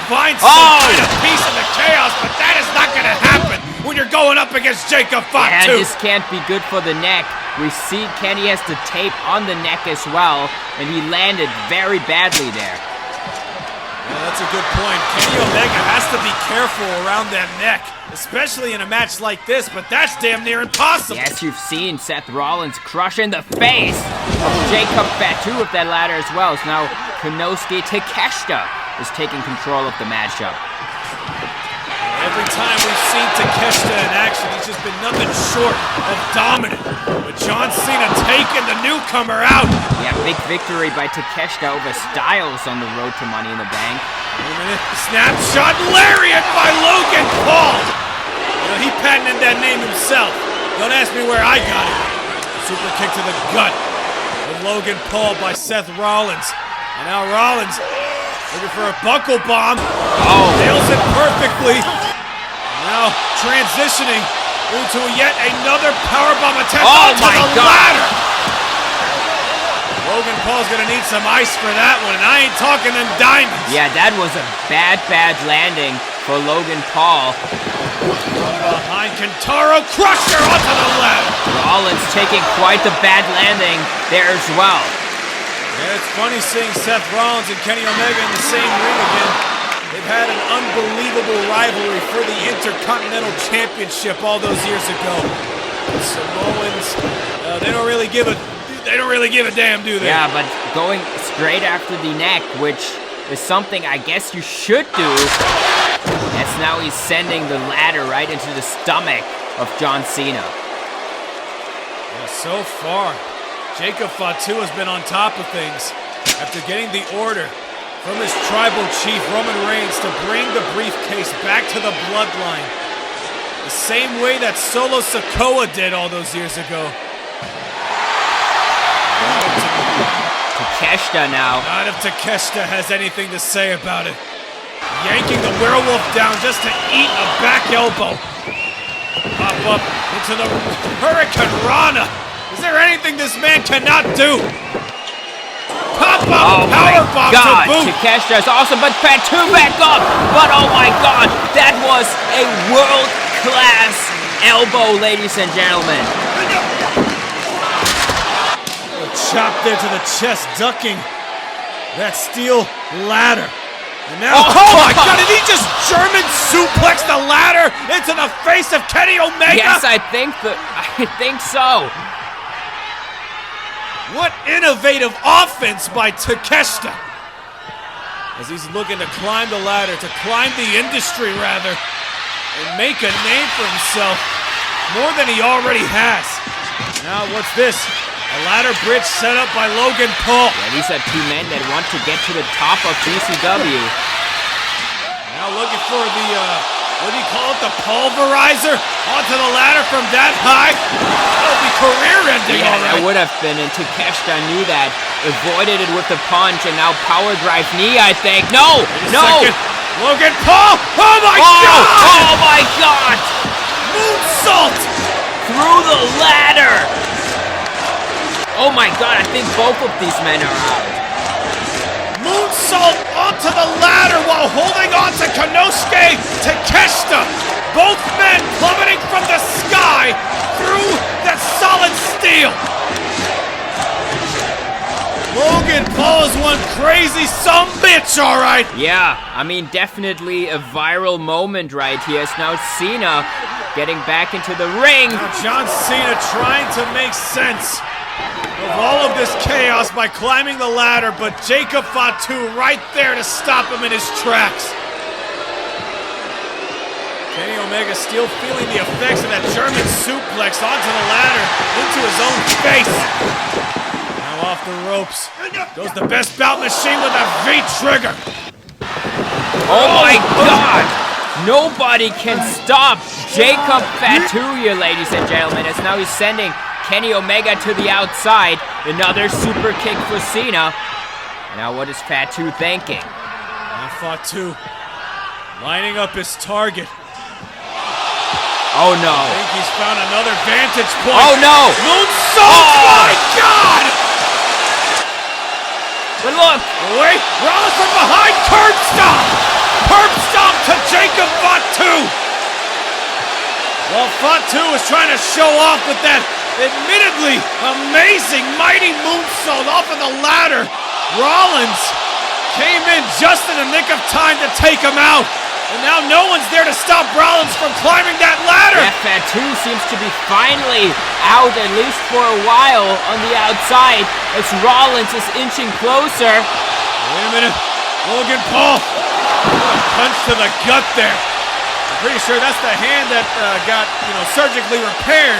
find some kind of piece of the chaos, but that is not going to happen when you're going up against Jacob Fatu. And this can't be good for the neck. We see Kenny has the tape on the neck as well, and he landed very badly there. Yeah, that's a good point. Kenny Omega has to be careful around that neck, especially in a match like this, but that's damn near impossible. Yes, you've seen Seth Rollins crush in the face of Jacob Fatu with that ladder as well. So now Konosuke Takeshita is taking control of the matchup. Every time we've seen Takeshita in action, he's just been nothing short of dominant. But John Cena taking the newcomer out. Yeah, big victory by Takeshita over Styles on the road to Money in the Bank. Wait a minute. Snapshot lariat by Logan Paul. You know, he patented that name himself. Don't ask me where I got it. Super kick to the gut of Logan Paul by Seth Rollins. And now Rollins looking for a buckle bomb. Nails it perfectly. Now transitioning into yet another powerbomb attempt onto the ladder. Logan Paul's gonna need some ice for that one, and I ain't talking them diamonds. Yeah, that was a bad landing for Logan Paul. From behind, Kentaro Crusher onto the ladder. Rollins taking quite the bad landing there as well. Yeah, it's funny seeing Seth Rollins and Kenny Omega in the same ring again. They've had an unbelievable rivalry for the Intercontinental Championship all those years ago. The Samoans, they don't really give a damn, do they? Yeah, but going straight after the neck, which is something I guess you should do. As now he's sending the ladder right into the stomach of John Cena. Yeah, so far, Jacob Fatu has been on top of things after getting the order from his tribal chief, Roman Reigns, to bring the briefcase back to the Bloodline. The same way that Solo Sikoa did all those years ago. Takeshita now. Not if Takeshita has anything to say about it. Yanking the werewolf down just to eat a back elbow. Pop up into the Hurricane Rana. Is there anything this man cannot do? Pop up powerbomb to boot. Takeshita is awesome, but Fatu back up. But oh my God, that was a world-class elbow, ladies and gentlemen. Chop there to the chest, ducking that steel ladder. And now, oh my God, did he just German suplex the ladder into the face of Kenny Omega? Yes, I think so. What innovative offense by Takeshita. As he's looking to climb the ladder, to climb the industry rather, and make a name for himself more than he already has. Now what's this? A ladder bridge set up by Logan Paul. Yeah, these are two men that want to get to the top of GCW. Now looking for the, what do you call it, the pulverizer onto the ladder from that high. That'll be career-ending, yeah, all right. That would have been, and Takeshita knew that. Avoided it with the punch, and now power drive knee, I think. No! Second. Logan Paul! Oh my God! Oh my God! Moonsault! Through the ladder! Oh my God, I think both of these men are out. Moonsault onto the ladder while holding on to Konosuke Takeshita. Both men plummeting from the sky through that solid steel. Logan Paul is one crazy sumbitch, all right. Yeah, I mean, definitely a viral moment right here. It's now Cena getting back into the ring. Now John Cena trying to make sense of all of this chaos by climbing the ladder, but Jacob Fatu right there to stop him in his tracks. Kenny Omega still feeling the effects of that German suplex onto the ladder into his own face. Now off the ropes goes the best bout machine with a V-trigger. Oh my God! Nobody can stop Jacob Fatu here, ladies and gentlemen, as now he's sending Kenny Omega to the outside. Another super kick for Cena. Now what is Fatu thinking? Fatu lining up his target. Oh no. I think he's found another vantage point. Oh no! Moonsault! Oh my God! But look! Wait! Rollins from behind! Curb stomp! Curb stomp to Jacob Fatu! Well, Fatu is trying to show off with that admittedly amazing mighty moonsault off of the ladder. Rollins came in just in the nick of time to take him out. And now no one's there to stop Rollins from climbing that ladder. Yeah, Fatu seems to be finally out, at least for a while, on the outside as Rollins is inching closer. Wait a minute. Logan Paul. What a punch to the gut there. I'm pretty sure that's the hand that got, surgically repaired.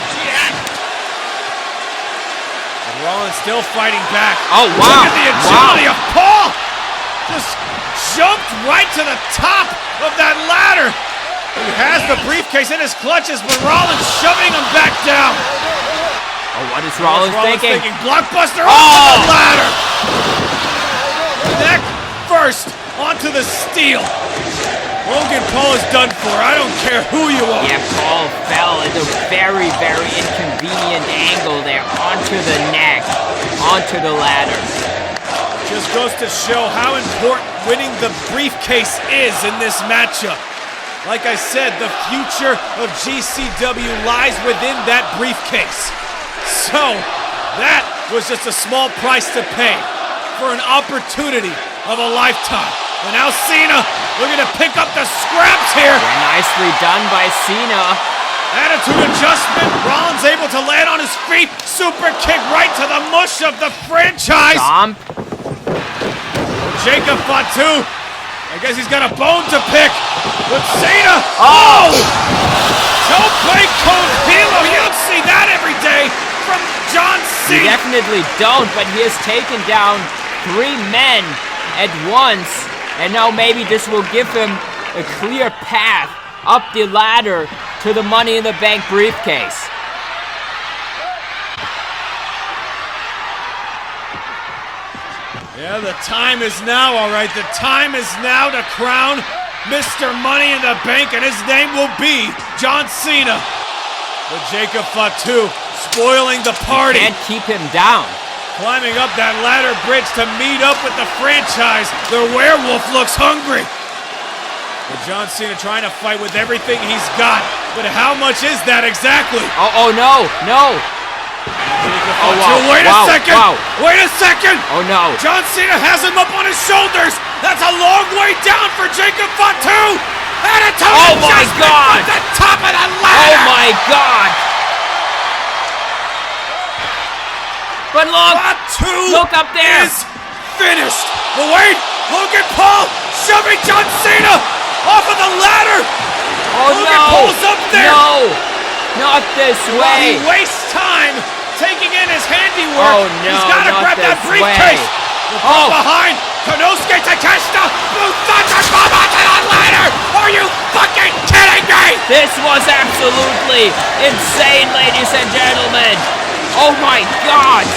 And Rollins still fighting back. Oh, wow. Look at the agility of Paul. Just jumped right to the top of that ladder. He has the briefcase in his clutches, but Rollins shoving him back down. Oh, what is Rollins thinking? Blockbuster off the ladder. Neck first onto the steel. Logan Paul is done for. I don't care who you are. Yeah, Paul fell at a very, very inconvenient angle there onto the neck, onto the ladder. Just goes to show how important winning the briefcase is in this matchup. Like I said, the future of GCW lies within that briefcase. So, that was just a small price to pay for an opportunity of a lifetime. And now Cena looking to pick up the scraps here. Yeah, nicely done by Cena. Attitude adjustment. Rollins able to land on his feet. Super kick right to the mush of the franchise. Stomp. Jacob Fatu, I guess he's got a bone to pick with Cena. Oh! Tope con hilo. You don't see that every day from John Cena. You definitely don't, but he has taken down 3 men at once, and now maybe this will give him a clear path up the ladder to the Money in the Bank briefcase. Yeah, the time is now, all right. The time is now to crown Mr. Money in the Bank, and his name will be John Cena. But Jacob Fatu spoiling the party. You can't keep him down. Climbing up that ladder bridge to meet up with the franchise. The werewolf looks hungry. But John Cena trying to fight with everything he's got. But how much is that exactly? Oh no, no. Oh, wow. Wait a second! Wow. Wait a second! Oh no! John Cena has him up on his shoulders. That's a long way down for Jacob Fatu. Oh my God! At the top of the ladder. Oh my God! But look! Fatu Look up there! Is finished. But wait, Logan Paul shoving John Cena off of the ladder. Oh Logan Paul's up there. No! Not this way! He wastes time taking in his handiwork. Oh no, he's got to grab that briefcase. Behind Konosuke Takeshita, who thunder bomb onto the ladder. Are you fucking kidding me? This was absolutely insane, ladies and gentlemen. Oh my God!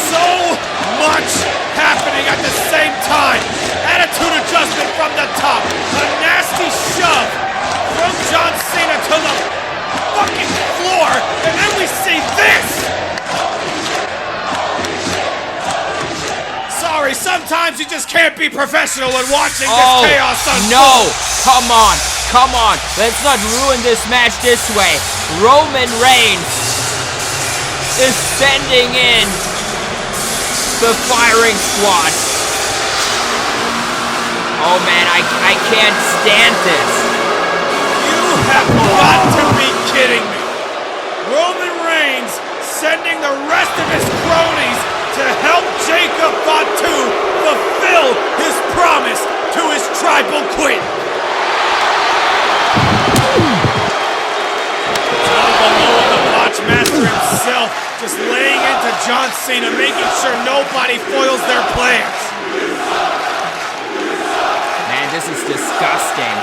So much happening at the same time. Attitude adjustment from the top. A nasty shove from John Cena to the fucking floor, and then we see this! Sorry, sometimes you just can't be professional when watching this chaos unfold. No! Come on! Let's not ruin this match this way. Roman Reigns is sending in the firing squad. Oh man, I can't stand this. You have got to be kidding me! Roman Reigns sending the rest of his cronies to help Jacob Fatu fulfill his promise to his tribal queen. Down below, the Botch Master himself just laying into John Cena, making sure nobody foils their plans. This is disgusting.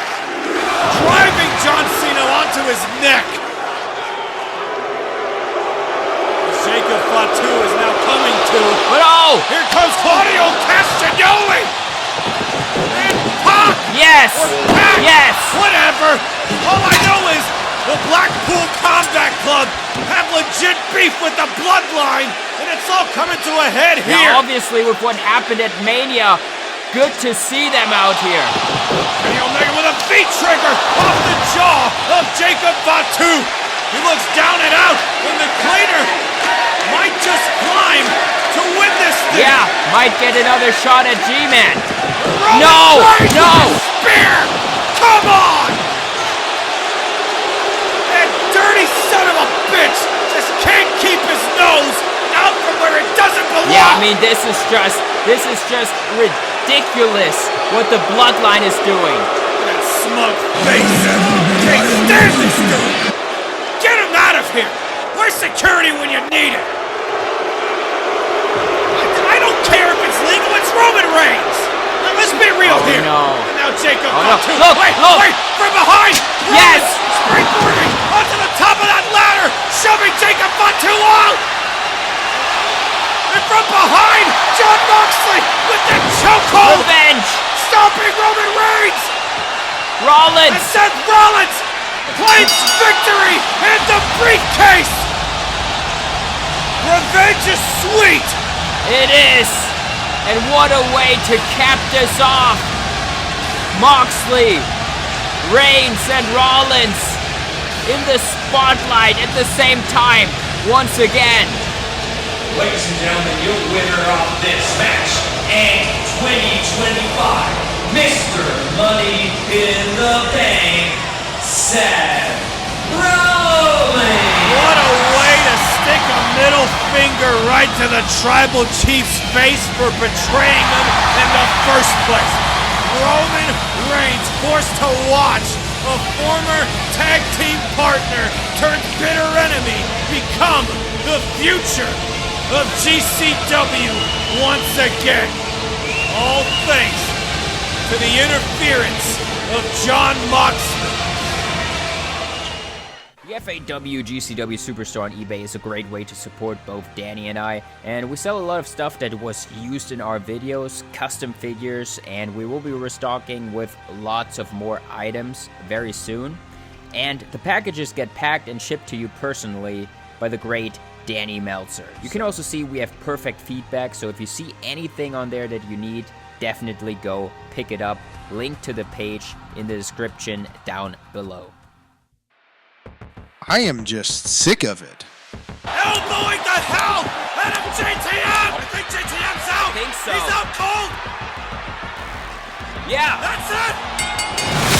Driving John Cena onto his neck. Jacob Fatu is now coming to. But oh! Here comes Claudio Castagnoli! And Pac! Yes! Or Pac! Yes! Whatever! All I know is the Blackpool Combat Club have legit beef with the Bloodline, and it's all coming to a head here! Now, obviously, with what happened at Mania, good to see them out here. Kenny Omega with a feet trigger off the jaw of Jacob Fatu! He looks down and out, and the cleaner might just climb to win this thing! Yeah, might get another shot at G-Man. No! No! Spear! Come on! That dirty son of a bitch just can't keep his nose out from where it doesn't belong! Yeah, I mean, this is just ridiculous what the Bloodline is doing. Look at that smug face! Can't stand this dude! Get him out of here! Where's security when you need it? I don't care if it's legal, it's Roman Reigns! Now let's be real here! No. And now Jacob Fatu. Look, wait, look. wait! From behind! Yes! Roman springboarding onto the top of that ladder! Shoving Jacob Fatu out! And from behind, Jon Moxley with that chokehold! Revenge! Stomping Roman Reigns! Rollins! And Seth Rollins claims victory and the briefcase! Revenge is sweet! It is! And what a way to cap this off! Moxley, Reigns, and Rollins in the spotlight at the same time, once again. Ladies and gentlemen, your winner of this match and 2025 Mr. Money in the Bank, Seth Rollins! What a way to stick a middle finger right to the Tribal Chief's face for betraying them in the first place. Roman Reigns forced to watch a former tag team partner turned bitter enemy become the future of GCW once again. All thanks to the interference of Jon Moxley. The FAW GCW Superstore on eBay is a great way to support both Danny and I, and we sell a lot of stuff that was used in our videos, custom figures, and we will be restocking with lots of more items very soon. And the packages get packed and shipped to you personally by the great Danny Meltzer. You can also see we have perfect feedback, so if you see anything on there that you need, definitely go pick it up. Link to the page in the description down below. I am just sick of it. Elbowing the hell out of JTM! I think JTM's out! I think so. He's out cold! Yeah! That's it!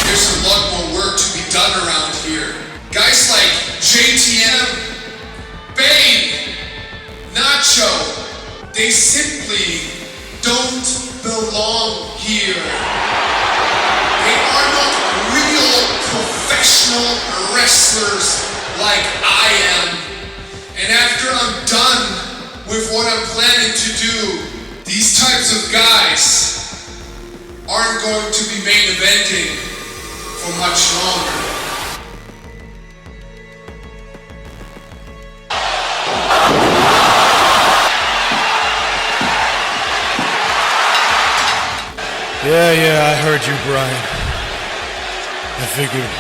There's a lot more work to be done around here. Guys like JTM, Babe, Nacho, they simply don't belong here. They are not real professional wrestlers like I am. And after I'm done with what I'm planning to do, these types of guys aren't going to be main eventing for much longer. Yeah, I heard you, Bryan. I figured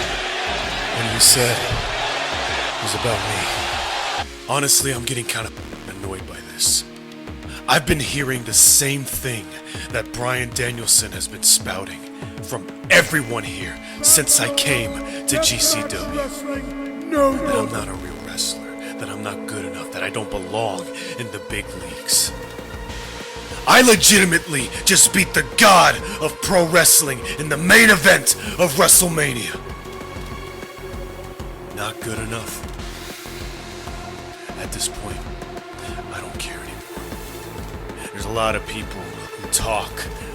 when you said it was about me. Honestly, I'm getting kind of annoyed by this. I've been hearing the same thing that Bryan Danielson has been spouting from everyone here since I came to GCW. That I'm not a real wrestler, that I'm not good enough, that I don't belong in the big leagues. I legitimately just beat the god of pro wrestling in the main event of WrestleMania. Not good enough. At this point, I don't care anymore. There's a lot of people who talk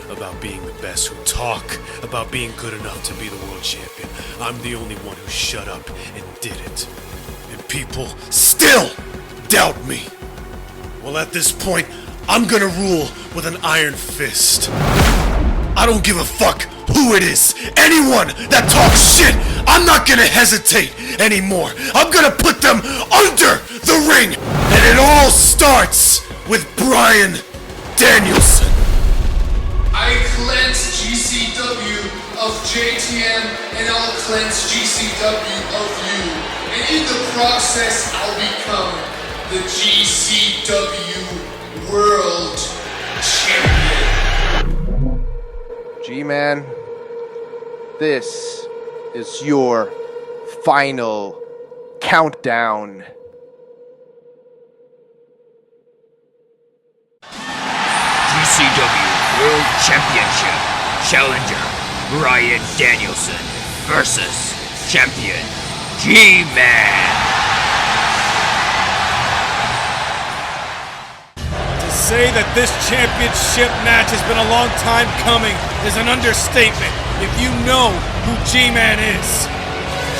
about being the best, who talk about being good enough to be the world champion. I'm the only one who shut up and did it. And people still doubt me. Well, at this point, I'm gonna rule with an iron fist. I don't give a fuck who it is. Anyone that talks shit, I'm not gonna hesitate anymore. I'm gonna put them under the ring. And it all starts with Bryan Danielson. I cleanse GCW of JTM, and I'll cleanse GCW of you. And in the process, I'll become the GCW World Champion. G-Man, this is your final countdown. GCW World Championship Challenger Bryan Danielson versus Champion G-Man. To say that this championship match has been a long time coming is an understatement if you know who G-Man is.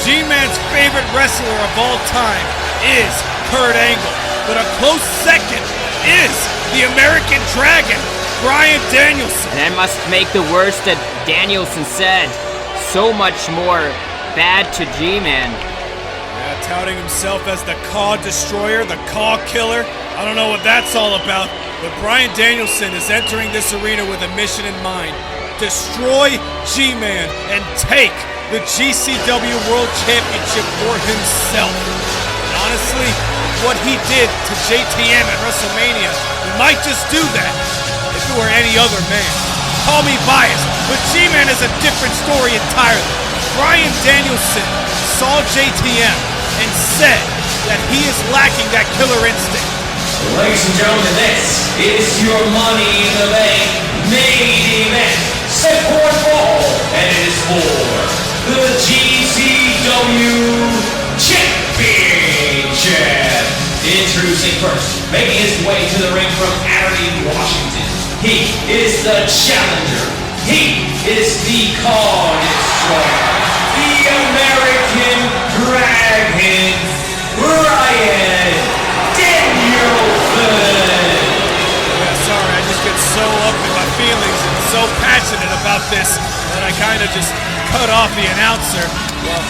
G-Man's favorite wrestler of all time is Kurt Angle, but a close second is the American Dragon, Bryan Danielson. And that must make the words that Danielson said so much more bad to G-Man. Yeah, touting himself as the Caw Destroyer, the Caw Killer. I don't know what that's all about, but Bryan Danielson is entering this arena with a mission in mind. Destroy G-Man and take the GCW World Championship for himself. And honestly, what he did to JTM at WrestleMania, he might just do that if it were any other man. Call me biased, but G-Man is a different story entirely. Bryan Danielson saw JTM and said that he is lacking that killer instinct. Ladies and gentlemen, this is your Money in the Bank main event. Set for fall, and it is for the GCW Championship. Introducing first, making his way to the ring from Aberdeen, Washington. He is the challenger. He is the Caw Destroyer. The American Dragon, Bryan Danielson. Yeah, sorry, I just get so up in my feelings and so passionate about this that I kind of just cut off the announcer. Well,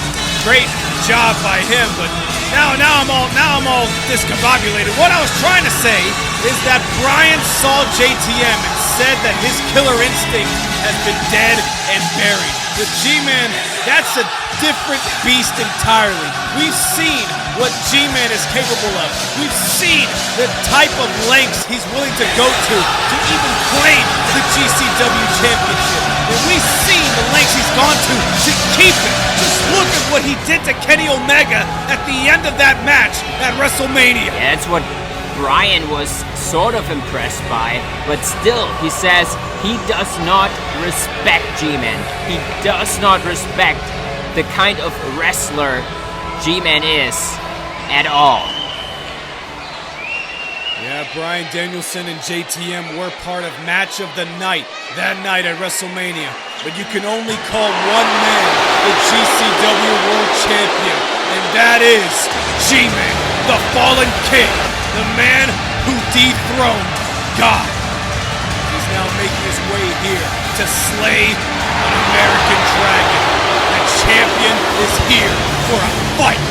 great job by him, but now I'm all discombobulated. What I was trying to say is that Bryan saw JTM and said that his killer instinct has been dead and buried. The G-Man, that's a different beast entirely. We've seen what G-Man is capable of. We've seen the type of lengths he's willing to go to even claim the GCW Championship. And we've seen the lengths he's gone to keep it. Just look at what he did to Kenny Omega at the end of that match at WrestleMania. Yeah, that's what Bryan was sort of impressed by, but still, he says he does not respect G-Man. He does not respect the kind of wrestler G-Man is at all. Yeah, Bryan Danielson and JTM were part of Match of the Night that night at WrestleMania. But you can only call one man the GCW World Champion, and that is G-Man, the Fallen King, the man who dethroned God. He's now making his way here to slay an American Dragon. The champion is here for a fight.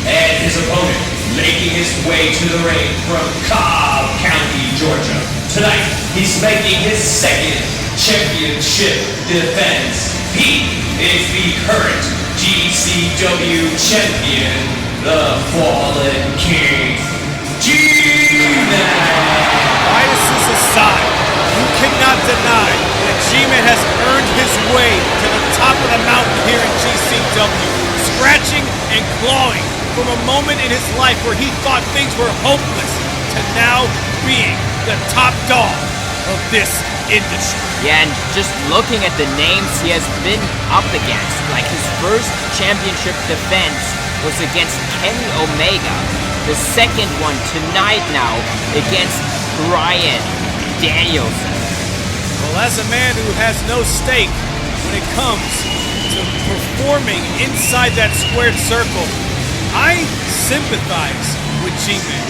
And his opponent, making his way to the ring from Cobb County, Georgia. Tonight, he's making his second championship defense. He is the current GCW champion, the Fallen King, G-Man. Biases aside, you cannot deny that G-Man has earned his way to the top of the mountain here in GCW, scratching and clawing from a moment in his life where he thought things were hopeless to now being the top dog of this industry. Yeah, and just looking at the names he has been up against, like his first championship defense was against Kenny Omega. The second one tonight now against Bryan Danielson. Well, as a man who has no stake when it comes to performing inside that squared circle, I sympathize with G-Man.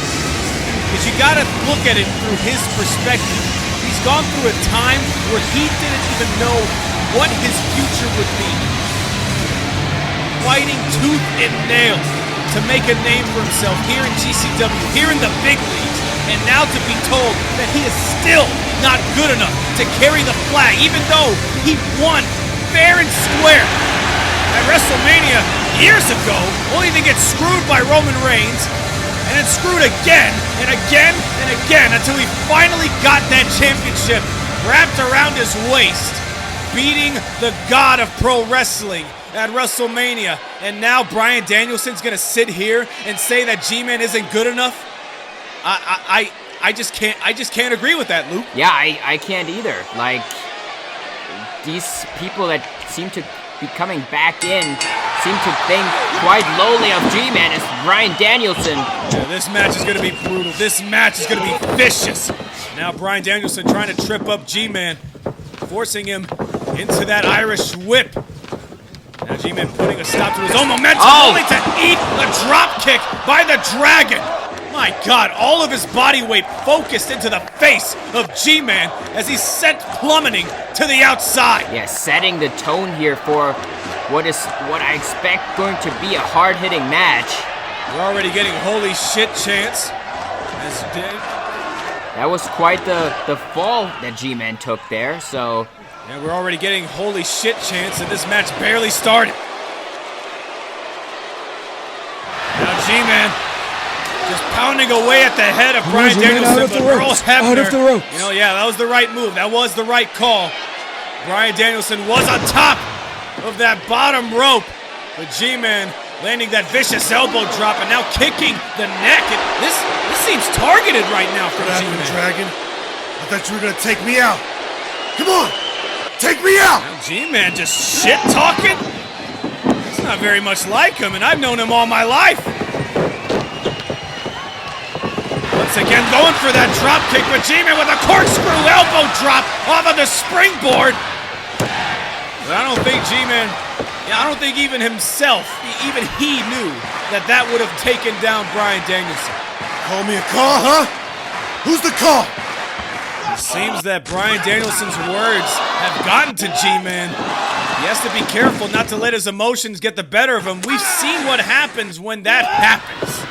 Because you gotta look at it through his perspective. He's gone through a time where he didn't even know what his future would be. Fighting tooth and nail to make a name for himself here in GCW, here in the big leagues, and now to be told that he is still not good enough to carry the flag, even though he won fair and square at WrestleMania years ago, only to get screwed by Roman Reigns, and then screwed again and again and again until he finally got that championship wrapped around his waist, beating the god of pro wrestling at WrestleMania. And now Bryan Danielson's gonna sit here and say that G-Man isn't good enough? I just can't agree with that, Luke. Yeah, I can't either. Like, these people that seem to be coming back in seem to think quite lowly of G-Man as Bryan Danielson. Yeah, this match is gonna be brutal. This match is gonna be vicious. Now Bryan Danielson trying to trip up G-Man, forcing him into that Irish whip. Now G-Man putting a stop to his own momentum, only to eat the drop kick by the Dragon. My God, all of his body weight focused into the face of G-Man as he's sent plummeting to the outside. Yeah, setting the tone here for what I expect going to be a hard-hitting match. We're already getting holy shit chants. That was quite the fall that G-Man took there, so... Yeah, we're already getting holy shit chants, and this match barely started. Now G-Man just pounding away at the head of Bryan Danielson, but Earl Hebner, you know, yeah, that was the right move. That was the right call. Bryan Danielson was on top of that bottom rope, but G-Man landing that vicious elbow drop and now kicking the neck. And this seems targeted right now for G-Man. Dragon, I thought you were gonna take me out. Come on, take me out. Now G-Man just shit talking. It's not very much like him, and I've known him all my life. Once again, going for that drop kick, but G-Man with a corkscrew elbow drop off of the springboard. But I don't think G-Man, I don't think even himself, even he knew that that would have taken down Bryan Danielson. Call me a call, huh? Who's the call? It seems that Bryan Danielson's words have gotten to G-Man. He has to be careful not to let his emotions get the better of him. We've seen what happens when that happens.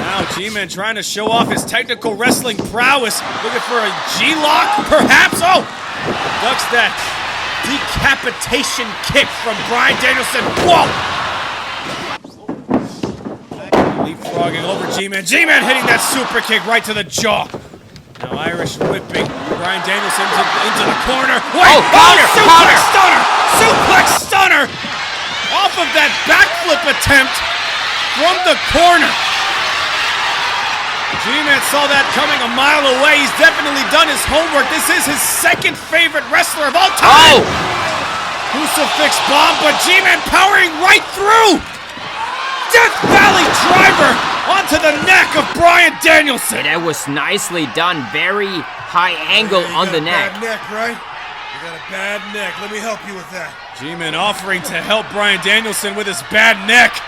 Now G-Man trying to show off his technical wrestling prowess. Looking for a G-lock, perhaps. Oh! Ducks that decapitation kick from Bryan Danielson. Whoa! Leapfrogging over G-Man. G-Man hitting that super kick right to the jaw. Now Irish whipping Bryan Danielson into the corner. Wait! Suplex stunner! Suplex stunner! Off of that backflip attempt from the corner. G-Man saw that coming a mile away. He's definitely done his homework. This is his second favorite wrestler of all time. Crucifix bomb, but G-Man powering right through. Death Valley driver onto the neck of Bryan Danielson. Yeah, that was nicely done. Very high angle on the neck. Bad neck, right? You got a bad neck. Let me help you with that. G-Man offering to help Bryan Danielson with his bad neck.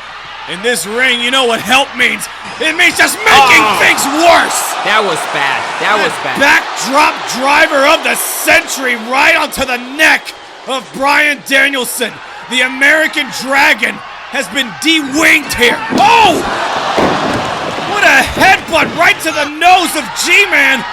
In this ring, you know what help means. It means just making things worse. That was bad. That was bad. Backdrop driver of the century right onto the neck of Bryan Danielson. The American Dragon has been de-winged here. Oh! What a headbutt right to the nose of G-Man.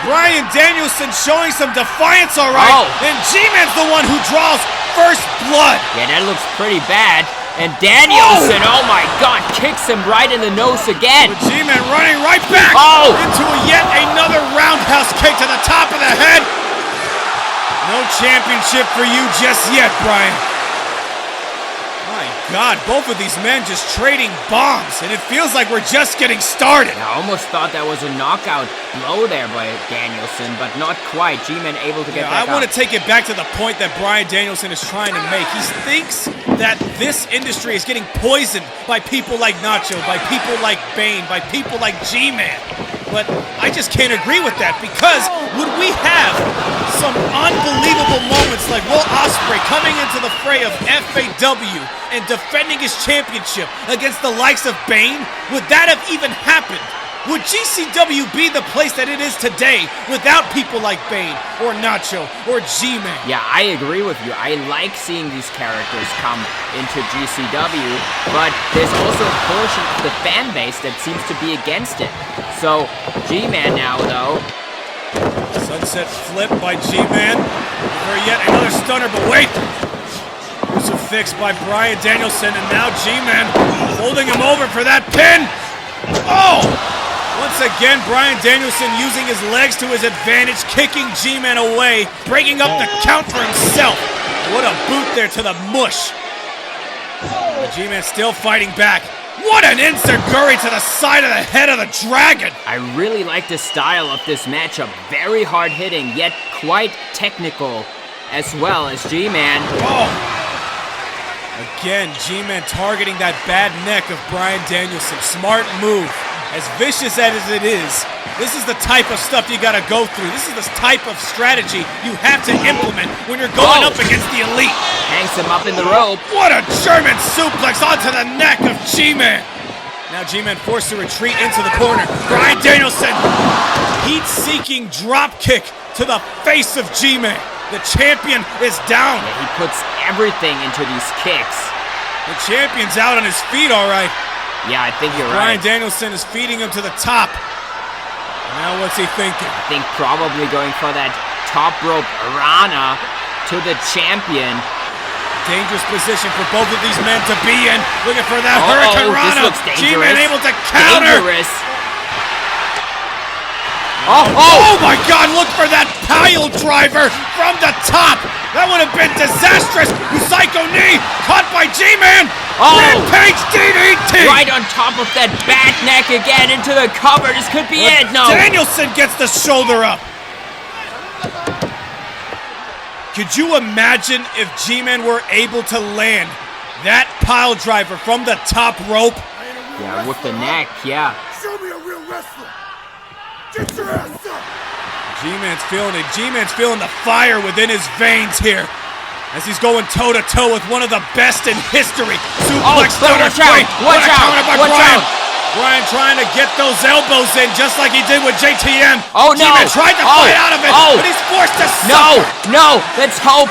Bryan Danielson showing some defiance, all right. And G-Man's the one who draws first blood. Yeah, that looks pretty bad. And Danielson, oh my God, kicks him right in the nose again. With G-Man running right back into yet another roundhouse kick to the top of the head. No championship for you just yet, Bryan. My God, both of these men just trading bombs, and it feels like we're just getting started. I almost thought that was a knockout blow there by Danielson, but not quite. G-Man able to get back I want to take it back to the point that Bryan Danielson is trying to make. He thinks that this industry is getting poisoned by people like Nacho, by people like Bane, by people like G-Man. but I just can't agree with that, because would we have some unbelievable moments like Will Ospreay coming into the fray of FAW and defending his championship against the likes of Bane? Would that have even happened? Would GCW be the place that it is today without people like Bane or Nacho or G-Man? Yeah, I agree with you. I like seeing these characters come into GCW, but there's also a portion of the fan base that seems to be against it. So, G-Man now, though. Sunset flip by G-Man for yet another stunner, but wait! Crucifix by Bryan Danielson, and now G-Man holding him over for that pin! Oh! Once again, Bryan Danielson using his legs to his advantage, kicking G-Man away, breaking up the count for himself. What a boot there to the mush. G-Man still fighting back. What an enziguri to the side of the head of the dragon. I really like the style of this matchup. Very hard-hitting, yet quite technical as well as G-Man. Oh! Again, G-Man targeting that bad neck of Bryan Danielson. Smart move. As vicious as it is, this is the type of stuff you gotta go through. This is the type of strategy you have to implement when you're going up against the elite. Hangs him up in the rope. What a German suplex onto the neck of G-Man. Now G-Man forced to retreat into the corner. Bryan Danielson, heat-seeking drop kick to the face of G-Man. The champion is down. Yeah, he puts everything into these kicks. The champion's out on his feet, all right. Yeah, I think you're Bryan right. Danielson is feeding him to the top. Now what's he thinking? I think probably going for that top rope Rana to the champion. Dangerous position for both of these men to be in. Looking for that Hurricane Rana. This looks dangerous. G-Man able to counter. Dangerous. Oh my God, look for that pile driver from the top. That would have been disastrous. Psycho knee caught by G-Man. Rampage DDT. Right on top of that back neck again into the cover. This could be it. No. Danielson gets the shoulder up. Could you imagine if G-Man were able to land that pile driver from the top rope? Yeah, with the neck, yeah. Show me a real wrestler. Get your ass up. G-Man's feeling it. G-Man's feeling the fire within his veins here as he's going toe-to-toe with one of the best in history. Suplex stunner. Watch out. Bryan trying to get those elbows in just like he did with JTM. Oh no! G-Man tried to fight out of it, but he's forced to suffer. No! Let's hope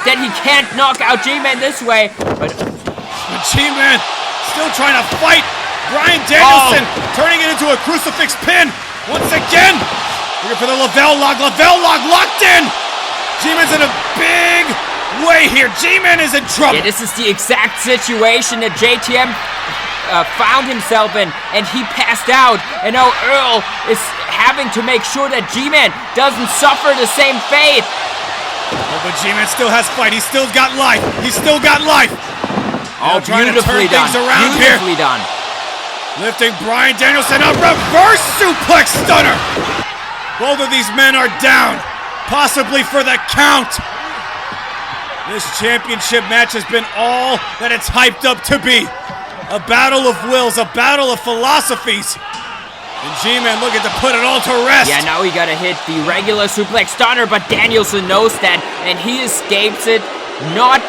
that he can't knock out G-Man this way. But G-Man still trying to fight. Bryan Danielson turning it into a crucifix pin. Once again, looking for the Lavelle lock. Lavelle lock locked in. G-Man's in a big way here. G-Man is in trouble. Yeah, this is the exact situation that JTM found himself in, and he passed out. And now Earl is having to make sure that G-Man doesn't suffer the same fate. Oh, but G-Man still has fight. He's still got life. He's still got life. Oh, beautifully done. Beautifully done. Lifting Bryan Danielson up, reverse suplex stunner. Both of these men are down, possibly for the count. This championship match has been all that it's hyped up to be. A battle of wills, a battle of philosophies. And G-Man looking to put it all to rest. Yeah, now he gotta hit the regular suplex stunner, but Danielson knows that, and he escapes it. Not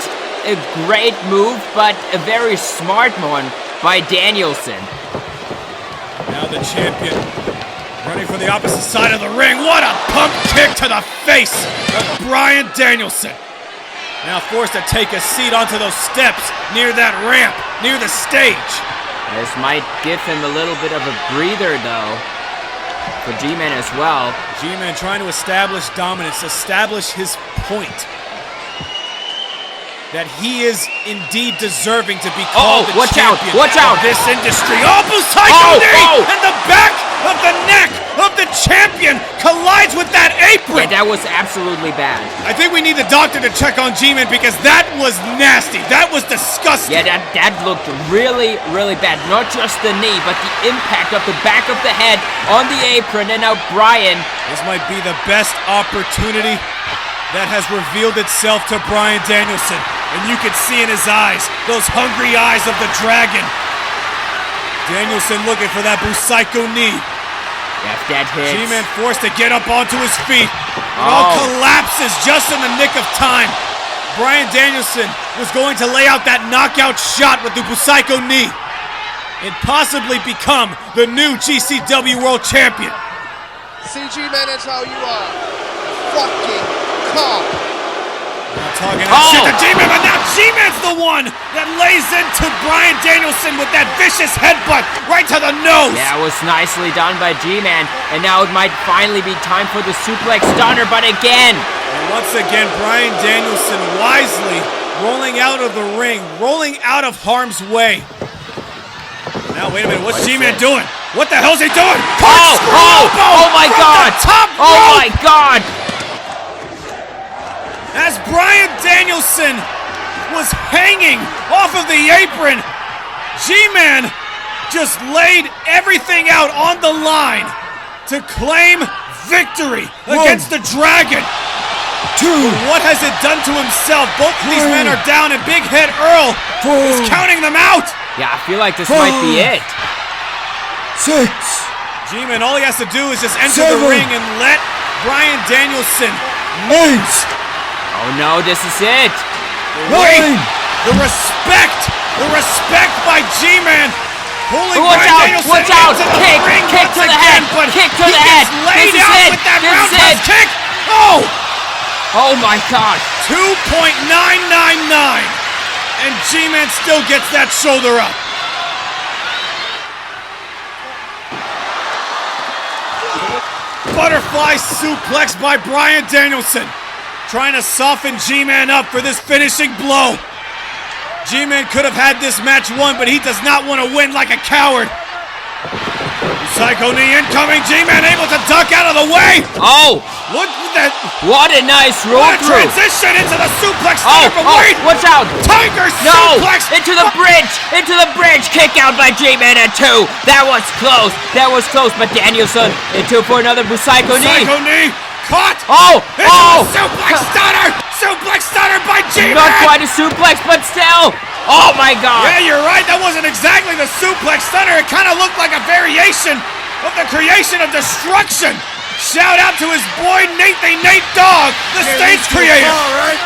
a great move, but a very smart one by Danielson. Now the champion running for the opposite side of the ring. What a pump kick to the face of Bryan Danielson. Now forced to take a seat onto those steps near that ramp, near the stage. This might give him a little bit of a breather, though, for G-Man as well. G-Man trying to establish dominance, establish his point. That he is indeed deserving to be called the champion of this industry. Oh, Psycho knee! And the back of the neck of the champion collides with that apron. Yeah, that was absolutely bad. I think we need the doctor to check on G-Man because that was nasty. That was disgusting. Yeah, that looked really, really bad. Not just the knee, but the impact of the back of the head on the apron. And now Bryan. This might be the best opportunity that has revealed itself to Bryan Danielson. And you can see in his eyes, those hungry eyes of the dragon. Danielson looking for that Busaiku knee. Yeah, if that hits. G-Man forced to get up onto his feet. It all collapses just in the nick of time. Bryan Danielson was going to lay out that knockout shot with the Busaiko knee and possibly become the new GCW World Champion. CG-Man, that's how you are. Fucking cop. Talking shit to G-Man, but now G-Man's the one that lays into Bryan Danielson with that vicious headbutt right to the nose. Yeah, it was nicely done by G-Man, and now it might finally be time for the suplex stunner, but again. And once again, Bryan Danielson wisely rolling out of the ring, rolling out of harm's way. Now, wait a minute, what's G-Man doing? What the hell's he doing? Oh my God! Oh my God! As Bryan Danielson was hanging off of the apron, G-Man just laid everything out on the line to claim victory against the Dragon. What has it done to himself? Both of these men are down, and Big Head Earl is counting them out. Yeah, I feel like this might be it. 6. G-Man, all he has to do is just enter the ring and let Bryan Danielson 8. Oh no, this is it. Wait, the respect by G-Man. Watch out, kick to the head, kick to the head. This is it, this is it. Kick. Oh my God. 2.999, and G-Man still gets that shoulder up. Butterfly suplex by Bryan Danielson, trying to soften G-Man up for this finishing blow. G-Man could have had this match won, but he does not want to win like a coward. Psycho knee incoming. G-Man able to duck out of the way. Oh! Look at that. What a nice roll through. Transition into the suplex. But wait. Watch out. Tiger suplex. Into the bridge. Kick out by G-Man at 2. That was close. But Danielson into for another Busaiko knee. Busaiko knee. Caught! Suplex stunner by G-Man! Not quite a suplex, but still! Oh my God! Yeah, you're right, that wasn't exactly the suplex stunner. It kind of looked like a variation of the creation of destruction. Shout out to his boy Nate Dogg, the stage creator. All right,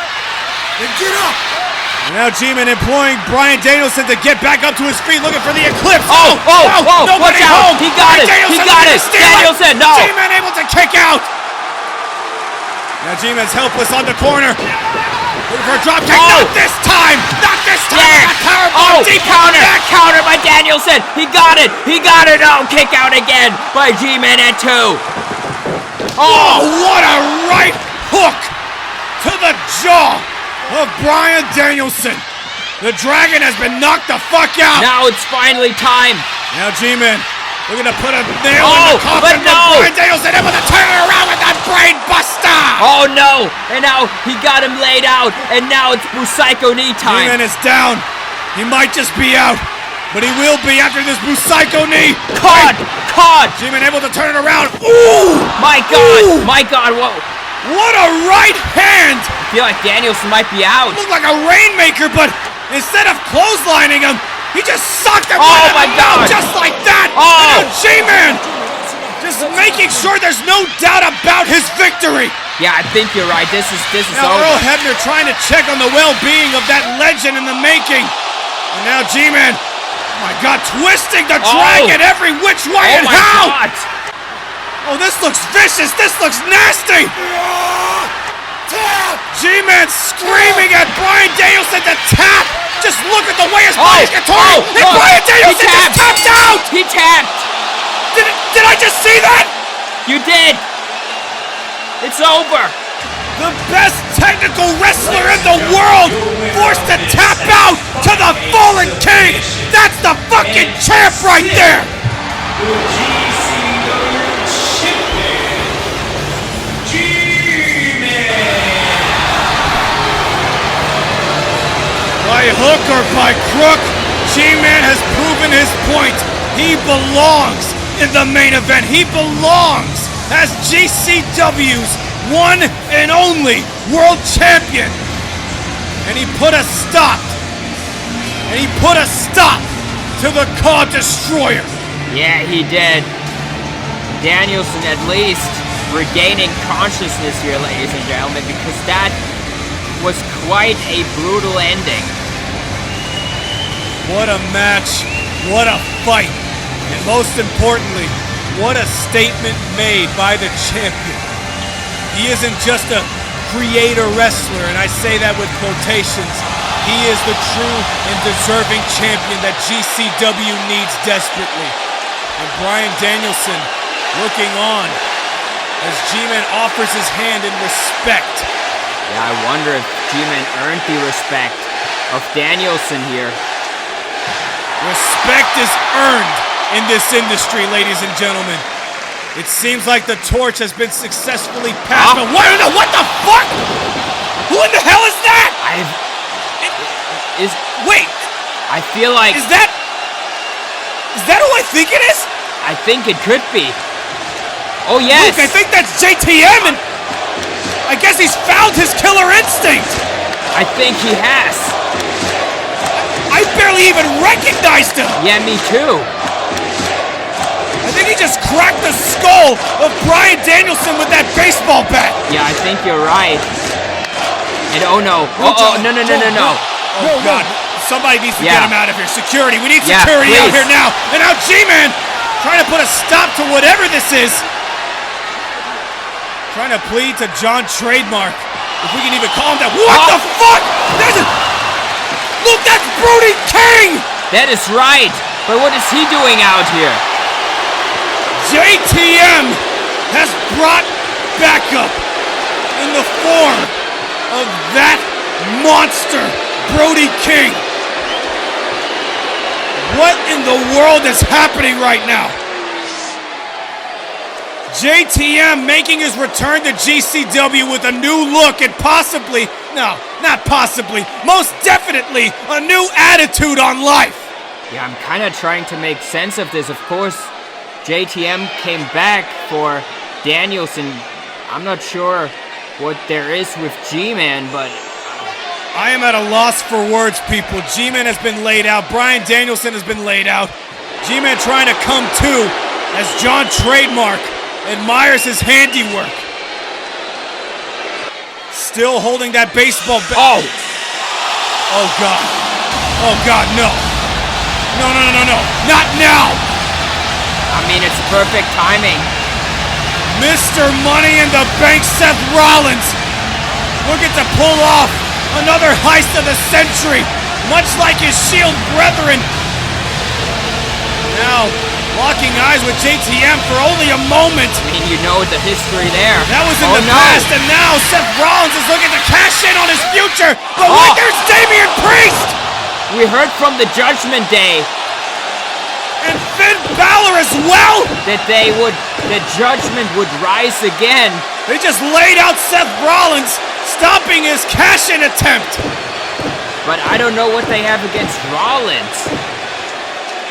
then get up! And now G-Man employing Bryan Danielson to get back up to his feet, looking for the eclipse. Watch out! He got it! Danielson, no! G-Man able to kick out! Now G-Man's helpless on the corner. Looking for a drop kick. Not this time! Yeah. Deep counter by Danielson. He got it. Oh, kick out again by G-Man at 2. Oh, what a right hook to the jaw of Bryan Danielson. The Dragon has been knocked the fuck out. Now it's finally time. Now G-Man looking to put a nail in the coffin, but Bryan Danielson able to turn it around with that brain buster! Oh no! And now he got him laid out, and now it's Busaiko knee time. G-Man is down. He might just be out, but he will be after this Busaiko knee. Caught! G-Man able to turn it around. Ooh! My God, whoa. What a right hand! I feel like Danielson might be out. It looked like a rainmaker, but instead of clotheslining him, he just sucked him God! Just like that! Oh! And G-Man just making sure there's no doubt about his victory! Yeah, I think you're right. This is now over. Earl Hebner trying to check on the well-being of that legend in the making. And now G-Man, oh my God, twisting the Dragon every which way and how! God. Oh, this looks vicious! This looks nasty! G-Man screaming at Bryan Danielson to tap! Just look at the way his body's contorting! And Bryan Danielson just tapped out! He tapped! Did I just see that? You did! It's over! The best technical wrestler in the world forced to tap out to the fallen king! That's the fucking champ right there! By hook or by crook, G-Man has proven his point. He belongs in the main event. He belongs as GCW's one and only world champion. And he put a stop. To the Car Destroyer. Yeah, he did. Danielson at least regaining consciousness here, ladies and gentlemen, because that was quite a brutal ending. What a match, what a fight, and most importantly, what a statement made by the champion. He isn't just a creator wrestler, and I say that with quotations. He is the true and deserving champion that GCW needs desperately. And Bryan Danielson looking on as G-Man offers his hand in respect. Yeah, I wonder if G-Man earned the respect of Danielson here. Respect is earned in this industry, ladies and gentlemen. It seems like the torch has been successfully passed. But what the fuck? Who in the hell is that? Wait. I feel like... Is that who I think it is? I think it could be. Oh, yes. Luke, I think that's JTM, and I guess he's found his killer instinct. I think he has. I barely even recognized him. Yeah, me too. I think he just cracked the skull of Bryan Danielson with that baseball bat. Yeah, I think you're right. And oh no. No. Oh God. Somebody needs to get him out of here. Security. We need Yeah, security out please. here now. And now G-Man trying to put a stop to whatever this is. Trying to plead to John Trademark. If we can even call him that. What the fuck? Look, that's Brody King! That is right. But what is he doing out here? JTM has brought backup in the form of that monster, Brody King. What in the world is happening right now? JTM making his return to GCW with a new look and possibly, no, not possibly, most definitely a new attitude on life. Yeah, I'm kind of trying to make sense of this. Of course, JTM came back for Danielson. I'm not sure what there is with G-Man, but... I am at a loss for words, people. G-Man has been laid out. Bryan Danielson has been laid out. G-Man trying to come to as John Trademark admires his handiwork. Still holding that baseball bat. Oh! Oh, God. Oh, God, no. No. Not now! I mean, it's perfect timing. Mr. Money in the Bank, Seth Rollins, looking to pull off another heist of the century, much like his Shield brethren. Now, locking eyes with JTM for only a moment. I mean, you know the history there. That was in the past, and now Seth Rollins is looking to cash in on his future. But wait, there's Damian Priest! We heard from the Judgment Day. And Finn Balor as well? That the Judgment would rise again. They just laid out Seth Rollins, stopping his cash-in attempt. But I don't know what they have against Rollins.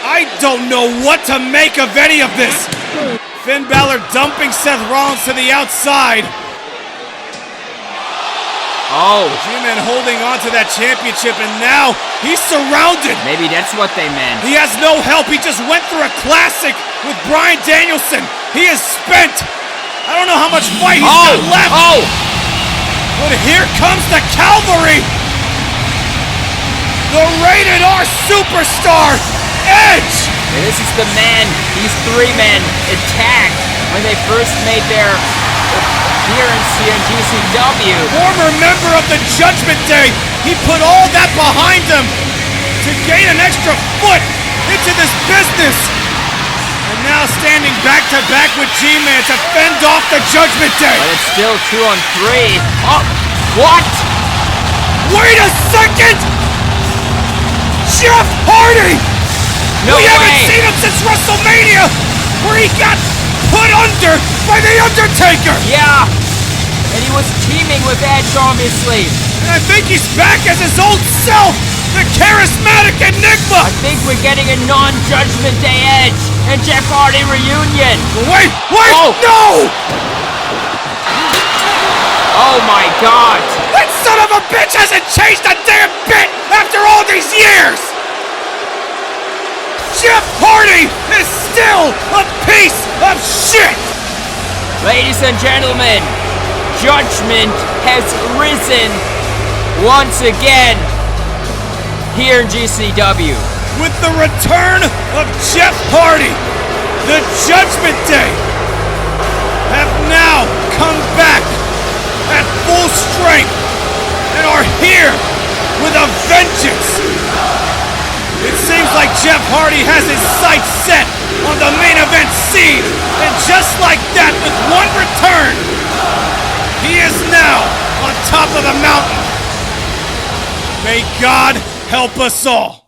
I don't know what to make of any of this. Finn Balor dumping Seth Rollins to the outside. Oh. G-Man holding on to that championship, and now he's surrounded. Maybe that's what they meant. He has no help. He just went through a classic with Bryan Danielson. He is spent. I don't know how much fight he's got left. But here comes the cavalry. The Rated R Superstar, Edge. And this is the man, these three men attacked when they first made their appearance here in GCW. Former member of the Judgment Day. He put all that behind him to gain an extra foot into this business. And now standing back to back with G-Man to fend off the Judgment Day. But it's still 2 on 3. Oh, what? Wait a second! Jeff Hardy! No we way! haven't seen him since WrestleMania, where he got put under by The Undertaker! Yeah! And he was teaming with Edge, obviously. And I think he's back as his old self, the charismatic Enigma! I think we're getting a non-Judgment Day Edge and Jeff Hardy reunion. Wait! No! Oh my God! That son of a bitch hasn't changed a damn bit after all these years! Jeff Hardy is still a piece of shit! Ladies and gentlemen, Judgment has risen once again here in GCW. With the return of Jeff Hardy, the Judgment Day have now come back at full strength and are here with a vengeance. It seems like Jeff Hardy has his sights set on the main event scene, and just like that, with one return, he is now on top of the mountain. May God help us all.